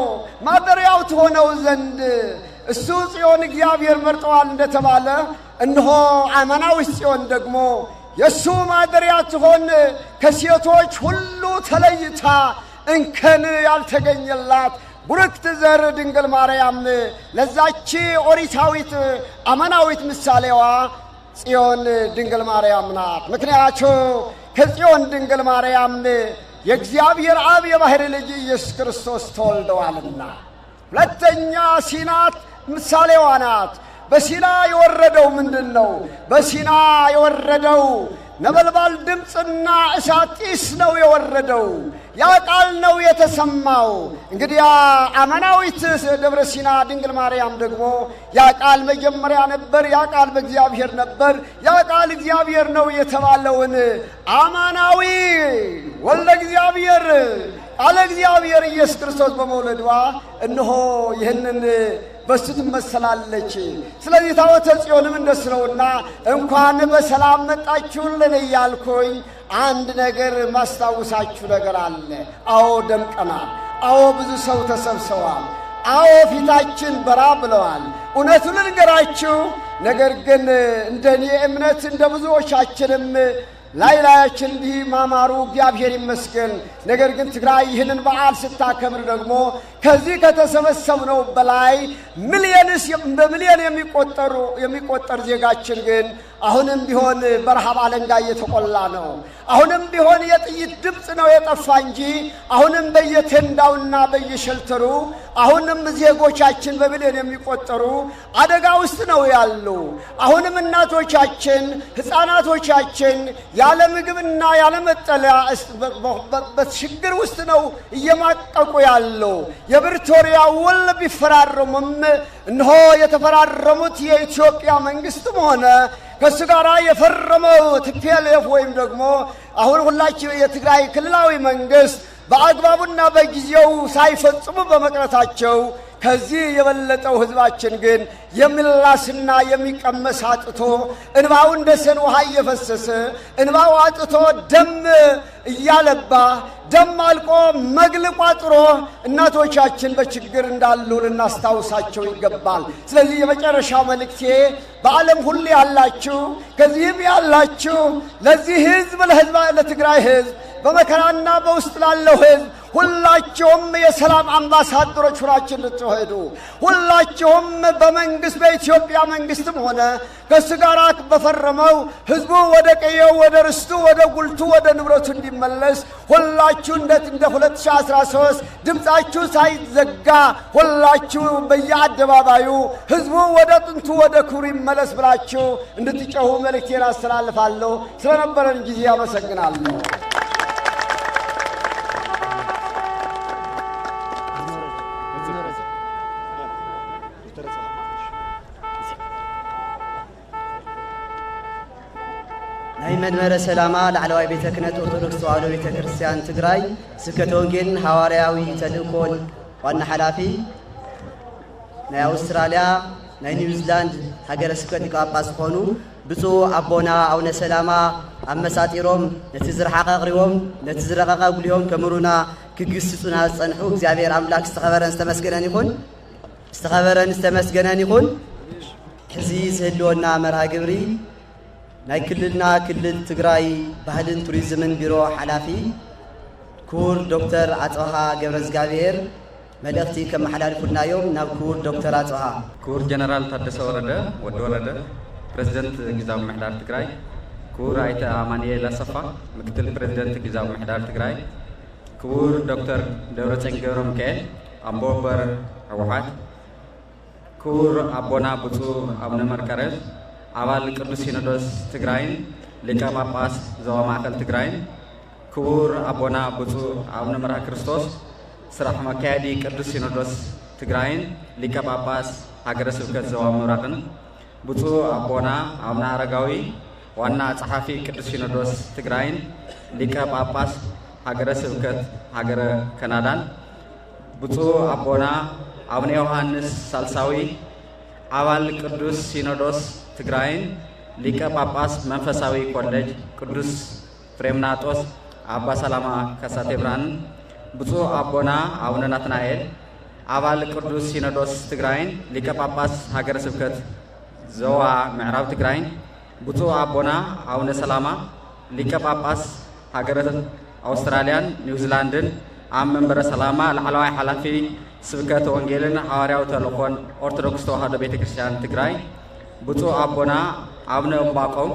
ማደሪያው ትሆነው ዘንድ እሱ ጽዮን እግዚአብሔር መርጠዋል እንደተባለ እነሆ አማናዊት ጽዮን ደግሞ የእሱ ማደሪያ ትሆን ከሴቶች ሁሉ ተለይታ እንከን ያልተገኘላት ቡርክት ዘር ድንግል ማርያም ለዛች ኦሪታዊት አማናዊት ምሳሌዋ ጽዮን ድንግል ማርያም ናት። ምክንያቱ ከጽዮን ድንግል ማርያም የእግዚአብሔር አብ የባሕርይ ልጅ ኢየሱስ ክርስቶስ ተወልደዋልና። ሁለተኛ ሲናት ምሳሌዋ ናት። በሲና የወረደው ምንድን ነው? በሲና የወረደው ነበልባል ድምፅና እሳት ጢስ ነው የወረደው። ያ ቃል ነው የተሰማው። እንግዲህ አማናዊት ደብረ ሲና ድንግል ማርያም ደግሞ ያ ቃል መጀመሪያ ነበር፣ ያ ቃል በእግዚአብሔር ነበር፣ ያ ቃል እግዚአብሔር ነው የተባለውን አማናዊ ወልደ እግዚአብሔር ቃለ እግዚአብሔር ኢየሱስ ክርስቶስ በመውለዷ እነሆ ይህንን በሱ ትመሰላለች። ስለዚህ ታቦተ ጽዮንም እንደሱ ነውና እንኳን በሰላም መጣችሁልን እያልኩኝ አንድ ነገር ማስታውሳችሁ ነገር አለ። አዎ ደምቀናል። አዎ ብዙ ሰው ተሰብስበዋል። አዎ ፊታችን በራ ብለዋል። እውነቱን ልንገራችሁ፣ ነገር ግን እንደኔ እምነት እንደ ብዙዎቻችንም ላያችን እንዲህ ማማሩ እግዚአብሔር ይመስገን። ነገር ግን ትግራይ ይህንን በዓል ስታከብር ደግሞ ከዚህ ከተሰበሰብነው በላይ በሚሊዮን የሚቆጠር ዜጋችን ግን አሁንም ቢሆን በረሃብ አለንጋ እየተቆላ ነው። አሁንም ቢሆን የጥይት ድምፅ ነው የጠፋ እንጂ አሁንም በየቴንዳውና በየሸልተሩ አሁንም ዜጎቻችን በሚሊዮን የሚቆጠሩ አደጋ ውስጥ ነው ያሉ። አሁንም እናቶቻችን፣ ሕፃናቶቻችን ያለ ምግብና ያለ መጠለያ በችግር ውስጥ ነው እየማቀቁ ያለው። የፕሪቶሪያ ውል ቢፈራረሙም እነሆ የተፈራረሙት የኢትዮጵያ መንግስትም ሆነ ከሱ ጋር የፈረመው ቲፒኤልኤፍ ወይም ደግሞ አሁን ሁላችሁ የትግራይ ክልላዊ መንግስት በአግባቡና በጊዜው ሳይፈጽሙ በመቅረታቸው ከዚህ የበለጠው ህዝባችን ግን የሚላስና የሚቀመስ አጥቶ እንባው እንደ ሰን ውሃ እየፈሰሰ እንባው አጥቶ ደም እያለባ ደም አልቆ መግል ቋጥሮ እናቶቻችን በችግር እንዳሉ ልናስታውሳቸው ይገባል። ስለዚህ የመጨረሻው መልእክቴ በዓለም ሁሉ ያላችሁ ከዚህም ያላችሁ ለዚህ ህዝብ ለትግራይ ህዝብ በመከራና በውስጥ ላለው ህዝብ ሁላችሁም የሰላም አምባሳደሮች ሆናችሁ ልትሄዱ፣ ሁላችሁም በመንግስት በኢትዮጵያ መንግስትም ሆነ ከሱ ጋር በፈረመው ህዝቡ ወደ ቀየው ወደ ርስቱ ወደ ጉልቱ ወደ ንብረቱ እንዲመለስ ሁላችሁ እንደ 2013 ድምጻችሁ ሳይዘጋ ሁላችሁ በየአደባባዩ ህዝቡ ወደ ጥንቱ ወደ ክብሩ ይመለስ ብላችሁ እንድትጨሁ መልእክቴን አስተላልፋለሁ። ስለነበረን ጊዜ አመሰግናለሁ። ናይ መንበረ ሰላማ ላዕለዋይ ቤተ ክህነት ኦርቶዶክስ ተዋህዶ ቤተ ክርስቲያን ትግራይ ስብከተ ወንጌልን ሐዋርያዊ ተልእኮን ዋና ሓላፊ ናይ አውስትራልያ ናይ ኒውዚላንድ ሃገረ ስብከት ሊቀ ጳጳስ ዝኾኑ ብፁዕ ኣቦና ኣቡነ ሰላማ ኣብ መሳጢሮም ነቲ ዝረሓቐ ኣቕሪቦም ነቲ ዝረቐቐ ጉልዮም ከምሩና ክግስጹና ዝጸንሑ እግዚአብሔር ኣምላክ ዝተኸበረን ዝተመስገነን ይኹን ሕዚ ዝህልወና መርሃ ግብሪ ናይ ክልልና ክልል ትግራይ ባህልን ቱሪዝምን ቢሮ ሓላፊ ክቡር ዶክተር ኣጽብሃ ገብረ እግዚአብሔር መልእኽቲ ከመሓላልፉልናዮም ናብ ክቡር ዶክተር ኣጽብሃ ክቡር ጀነራል ታደሰ ወረደ ወዲ ወረደ ፕሬዝደንት ጊዜያዊ ምምሕዳር ትግራይ ክቡር ኣይተ ኣማኑኤል ኣሰፋ ምክትል ፕሬዝደንት ጊዜያዊ ምምሕዳር ትግራይ ክቡር ዶክተር ደብረጽዮን ገብረ ሚካኤል ኣቦ ወንበር ህወሓት ክቡር ኣቦና ብፁዕ ኣቡነ መርቀሬዎስ ኣባል ቅዱስ ሲኖዶስ ትግራይን ሊቀ ጳጳስ ዞባ ማእከል ትግራይን ክቡር ኣቦና ብፁዕ ኣቡነ መርሃ ክርስቶስ ስራሕ መካየዲ ቅዱስ ሲኖዶስ ትግራይን ሊቀ ጳጳስ ሃገረ ስብከት ዞባ ምብራቅን ብፁዕ ኣቦና ኣቡነ አረጋዊ ዋና ጸሓፊ ቅዱስ ሲኖዶስ ትግራይን ሊቀ ጳጳስ ሃገረ ስብከት ሃገረ ካናዳን ብፁዕ ኣቦና አቡነ ዮሐንስ ሳልሳዊ አባል ቅዱስ ሲኖዶስ ትግራይን ሊቀ ጳጳስ መንፈሳዊ ኮሌጅ ቅዱስ ፍሬምናጦስ አባ ሰላማ ከሳቴ ብርሃን ብፁዕ አቦና አቡነ ናትናኤል አባል ቅዱስ ሲኖዶስ ትግራይን ሊቀ ጳጳስ ሃገረ ስብከት ዞባ ምዕራብ ትግራይን ብፁዕ አቦና አቡነ ሰላማ ሊቀ ጳጳስ ሃገረ አውስትራሊያን ኒውዚላንድን ኣብ መንበረ ሰላማ ላዕለዋይ ሓላፊ ስብከተ ወንጌልን ሐዋርያዊ ተልእኾን ኦርቶዶክስ ተዋህዶ ቤተ ክርስቲያን ትግራይ ብፁዕ አቦና አቡነ ዕንባቆም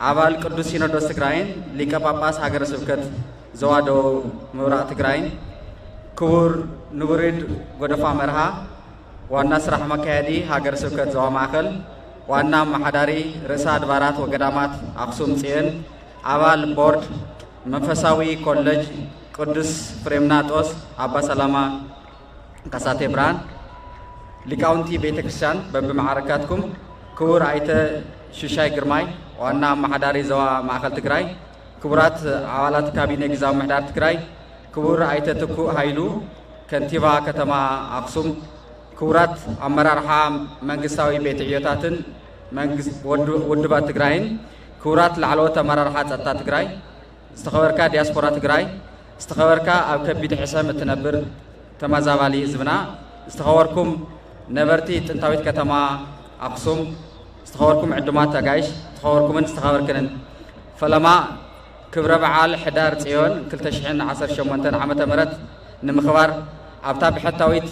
አባል ቅዱስ ሲኖዶስ ትግራይን ሊቀ ጳጳስ ሃገረ ስብከት ዞባ ደቡብ ምብራቅ ትግራይን ክቡር ንቡሪድ ጎደፋ መርሃ ዋና ስራሕ መካየዲ ሃገረ ስብከት ዞባ ማእከል ዋና አማሓዳሪ ርእሰ አድባራት ወገዳማት አክሱም ጽዮን አባል ቦርድ መንፈሳዊ ኮሌጅ ቅዱስ ፍሬምናጦስ አባ ሰላማ ከሳቴ ብርሃን ሊቃውንቲ ቤተ ክርስቲያን በብማዕረካትኩም ክቡር ኣይተ ሽሻይ ግርማይ ዋና አማሓዳሪ ዞባ ማእከል ትግራይ ክቡራት አባላት ካቢኔ ጊዜያዊ ምምሕዳር ትግራይ ክቡር ኣይተ ትኩእ ሃይሉ ከንቲባ ከተማ አክሱም ክቡራት አመራርሓ መንግስታዊ ቤት ዕዮታትን ውድባት ትግራይን ክቡራት ላዕለዎት አመራርሓ ጸጥታ ትግራይ ዝተኸበርካ ዲያስፖራ ትግራይ ዝተኸበርካ ኣብ ከቢድ ሕሰም እትነብር ተመዛባሊ ህዝብና ዝተኸበርኩም ነበርቲ ጥንታዊት ከተማ አክሱም ዝተኸበርኩም ዕዱማት ተጋይሽ ዝተኸበርኩምን ዝተኸበርክንን ፈለማ ክብረ በዓል ሕዳር ጽዮን 2018 ዓመተ ምህረት ንምኽባር ኣብታ ብሕታዊት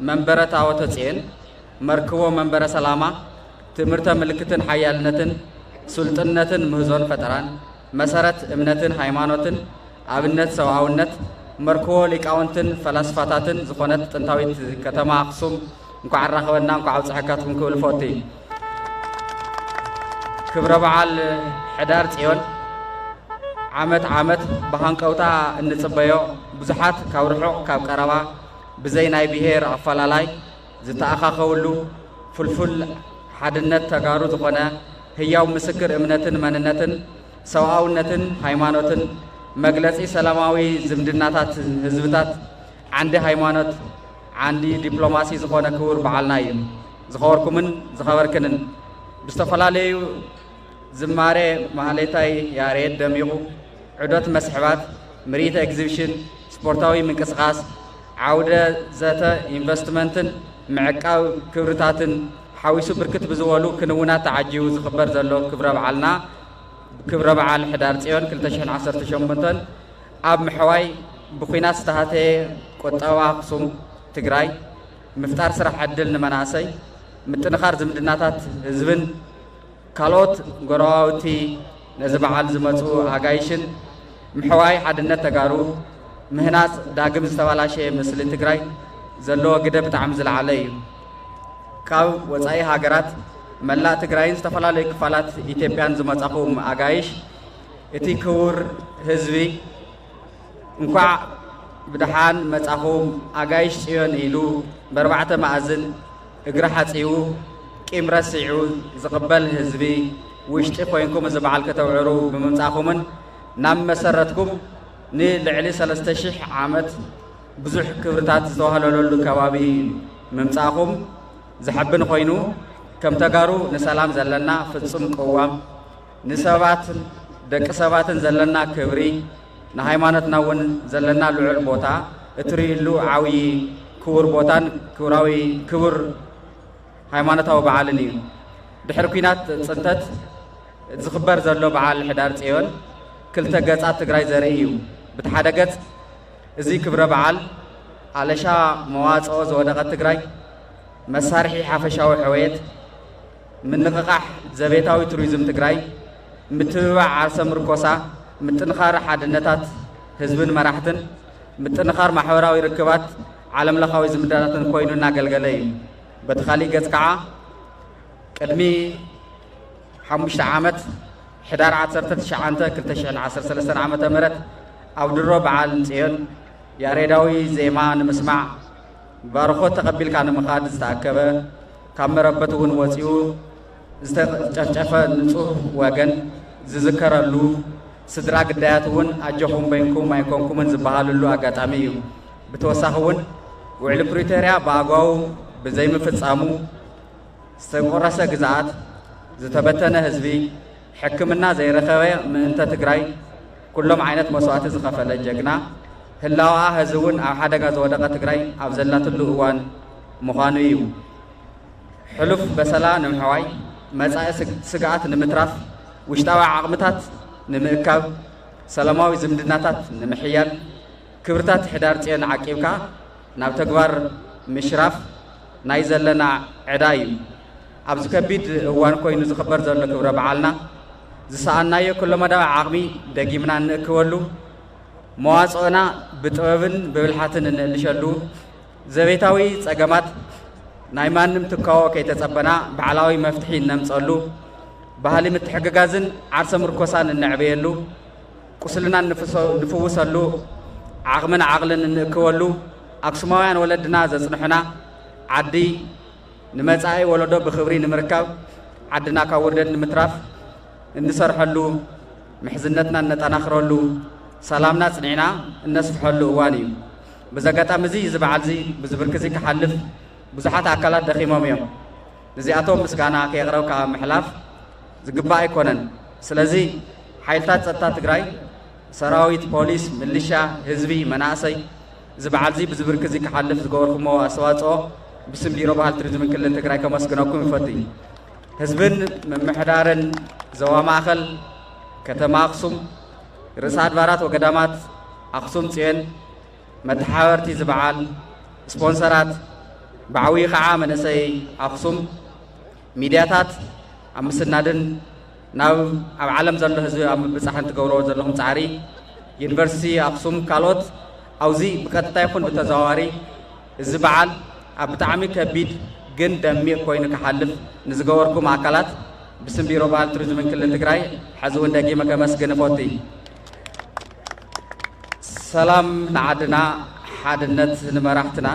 መንበረ ታቦተ ጽዮን መርክቦ መንበረ ሰላማ ትምህርተ ምልክትን ሓያልነትን ስልጥነትን ምህዞን ፈጠራን መሰረት እምነትን ሃይማኖትን ኣብነት ሰብኣውነት መርክቦ ሊቃውንትን ፈላስፋታትን ዝኾነት ጥንታዊት ከተማ አክሱም እንኳዕ ኣራኸበና እንኳዕ ኣብፅሐካትኩም ክብል ፈቲ ክብረ በዓል ሕዳር ጽዮን ዓመት ብሃንቀውታ እንጽበዮ ብዙሓት ካብ ርሑቕ ካብ ቀረባ ብዘይ ናይ ብሄር ኣፈላላይ ዝተኣኻኸውሉ ፍልፍል ሓድነት ተጋሩ ዝኾነ ህያው ምስክር እምነትን መንነትን ሰብኣውነትን ሃይማኖትን መግለጺ ሰላማዊ ዝምድናታት ህዝብታት ዓንዲ ሃይማኖት ዓንዲ ዲፕሎማሲ ዝኾነ ክቡር በዓልና እዩ ዝኸበርኩምን ዝኸበርክንን ብዝተፈላለዩ ዝማሬ ማህሌታይ ያሬድ ደሚቑ ዑደት መስሕባት ምርኢት ኤግዚቢሽን ስፖርታዊ ምንቅስቓስ ዓውደ ዘተ ኢንቨስትመንትን ምዕቃብ ክብርታትን ሓዊሱ ብርክት ብዝበሉ ክንውናት ተዓጂቡ ዝኽበር ዘሎ ክብረ በዓልና ክብረ በዓል ሕዳር ጽዮን 2018 ኣብ ምሕዋይ ብኹናት ዝተሃተየ ቁጠባ አክሱም ትግራይ ምፍጣር ስራሕ ዕድል ንመናእሰይ ምጥንኻር ዝምድናታት ህዝብን ካልኦት ጎረባብቲ ነዚ በዓል ዝመፁ ኣጋይሽን ምሕዋይ ሓድነት ተጋሩ ምህናፅ ዳግም ዝተባላሸየ ምስሊ ትግራይ ዘለዎ ግደ ብጣዕሚ ዝለዓለ እዩ ካብ ወፃኢ ሃገራት መላእ ትግራይን ዝተፈላለዩ ክፋላት ኢትዮጵያን ዝመጻኹም ኣጋይሽ እቲ ክቡር ህዝቢ እንኳዕ ብድሓን መጻኹም ኣጋይሽ ጽዮን ኢሉ በርባዕተ ማእዝን እግሪ ሓጺቡ ቂም ረሲዑ ዝቕበል ህዝቢ ውሽጢ ኮይንኩም እዚ በዓል ከተውዕሩ ብምምጻኹምን ናብ መሰረትኩም ንልዕሊ 3000 ዓመት ብዙሕ ክብርታት ዝተዋህለለሉ ከባቢ ምምጻኹም ዝሕብን ኮይኑ ከም ተጋሩ ንሰላም ዘለና ፍጹም ቅዋም ንሰባትን ደቂ ሰባትን ዘለና ክብሪ ንሃይማኖትና እውን ዘለና ልዑል ቦታ እትርእሉ ዓብይ ክቡር ቦታን ክቡር ሃይማኖታዊ በዓልን እዩ ድሕሪ ኩናት ጽንተት ዝኽበር ዘሎ በዓል ሕዳር ጽዮን ክልተ ገጻት ትግራይ ዘርኢ እዩ በቲ ሓደ ገጽ እዚ ክብረ በዓል አለሻ መዋጽኦ ዝወደቐት ትግራይ መሳርሒ ሓፈሻዊ ሕወየት ምንቕቓሕ ዘቤታዊ ቱሪዝም ትግራይ ምትብባዕ ዓርሰ ምርኮሳ ምጥንኻር ሓድነታት ህዝብን መራሕትን ምጥንኻር ማሕበራዊ ርክባት ዓለም ለኻዊ ዝምድናትን ኮይኑ እናገልገለ እዩ በቲ ካሊእ ገጽ ከዓ ቅድሚ 5 ዓመት ሕዳር 19/2013 ዓመተ ምህረት ኣብ ድሮ በዓል ጽዮን ያሬዳዊ ዜማ ንምስማዕ ባርኾት ተቐቢልካ ንምኻድ ዝተኣከበ ካብ መረበት እውን ወፂኡ ዝተጨፍጨፈ ንጹህ ወገን ዝዝከረሉ ስድራ ግዳያት እውን ኣጀኹም በይንኩም ኣይኮንኩምን ዝበሃልሉ ኣጋጣሚ እዩ ብተወሳኺ እውን ውዕሊ ፕሪቶርያ ብኣግባቡ ብዘይምፍጻሙ ዝተቆረሰ ግዝኣት ዝተበተነ ህዝቢ ሕክምና ዘይረኸበ ምእንተ ትግራይ ኩሎም ዓይነት መስዋዕቲ ዝኸፈለ ጀግና ህላዋ ህዝቢ እውን ኣብ ሓደጋ ዝወደቐ ትግራይ ኣብ ዘላትሉ እዋን ምዃኑ እዩ ሕሉፍ በሰላ ንምሕዋይ መጻኢ ስግኣት ንምትራፍ ውሽጣዊ ዓቕምታት ንምእካብ ሰላማዊ ዝምድናታት ንምሕያል ክብርታት ሕዳር ጽዮን ዓቂብካ ናብ ተግባር ምሽራፍ ናይ ዘለና ዕዳ እዩ ኣብዚ ከቢድ እዋን ኮይኑ ዝኽበር ዘሎ ክብረ በዓልና ዝሰኣናዮ ኩሎ መዳዊ ዓቕሚ ደጊምና እንእክበሉ መዋጽኦና ብጥበብን ብብልሓትን እንእልሸሉ ዘቤታዊ ጸገማት ናይ ማንም ትካዎ ከይተጸበና በዓላዊ መፍትሒ እነምጸሉ ባህሊ ምትሕግጋዝን ዓርሰ ምርኮሳን እንዕብየሉ ቁስልና ንፍውሰሉ ዓቕምን ዓቕልን እንእክበሉ ኣክሱማውያን ወለድና ዘጽንሑና ዓዲ ንመጻኢ ወለዶ ብኽብሪ ንምርካብ ዓድና ካብ ውርደት ንምትራፍ እንሰርሐሉ ምሕዝነትና እነጠናኽረሉ ሰላምና ጽኒዕና እነስፍሐሉ እዋን እዩ ብዘጋጣሚ እዚ ዝበዓል እዚ ብዝብርክ እዚ ክሓልፍ ብዙሓት ኣካላት ደኺሞም እዮም እዚኣቶም ምስጋና ከየቕረብካ ምሕላፍ ዝግባእ ኣይኮነን ስለዚ ሓይልታት ጸጥታ ትግራይ ሰራዊት ፖሊስ ምልሻ ህዝቢ መናእሰይ ዝበዓል እዚ ብዝብርክ እዚ ክሓልፍ ዝገበርኩሞ ኣስተዋጽኦ ብስም ቢሮ ባህል ቱሪዝምን ክልል ትግራይ ከመስግነኩም ይፈቱ ህዝብን ምምሕዳርን ዞባ ማእኸል ከተማ ኣኽሱም ርእሰ ኣድባራት ወገዳማት ኣኽሱም ጽዮን መተሓበርቲ ዝበዓል ስፖንሰራት ብዓብዪ ከዓ መንእሰይ ኣኽሱም ሚድያታት ኣብ ምስናድን ናብ ኣብ ዓለም ዘሎ ህዝቢ ኣብ ምብፃሕን ትገብርዎ ዘለኹም ፃዕሪ ዩኒቨርሲቲ ኣኽሱም ካልኦት ኣብዚ ብቀጥታ ይኹን ብተዘዋዋሪ እዚ በዓል ኣብ ብጣዕሚ ከቢድ ግን ደሚቕ ኮይኑ ክሓልፍ ንዝገበርኩም ኣካላት ብስም ቢሮ ባህል ቱሪዝምን ክልል ትግራይ ሕዚ እውን ደጊመ ከመስግን እፈቱ ሰላም ንዓድና ሓድነት ንመራሕትና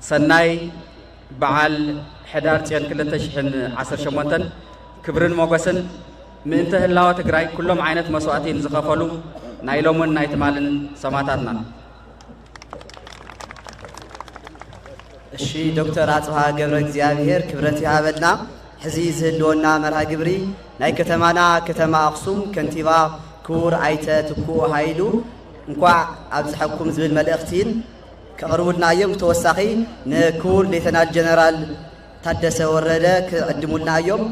ሰናይ በዓል ሕዳር ጽዮን 2018 ክብርን ሞገስን ምእንተ ህላወ ትግራይ ኩሎም ዓይነት መስዋዕትን ዝኸፈሉ ናይ ሎምን ናይ ትማልን ሰማዕታትና እሺ ዶክተር አጽብሃ ገብረ እግዚአብሔር ክብረት ይሃበልና ሕዚ ዝህልወና መርሃ ግብሪ ናይ ከተማና ከተማ ኣኽሱም ከንቲባ ክቡር ኣይተ ትኩ ሃይሉ እንኳዕ ኣብ ዝሐኩም ዝብል መልእኽቲን ከቕርቡልና እዮም ተወሳኺ ንክቡር ሌተናል ጀነራል ታደሰ ወረደ ክዕድሙልና እዮም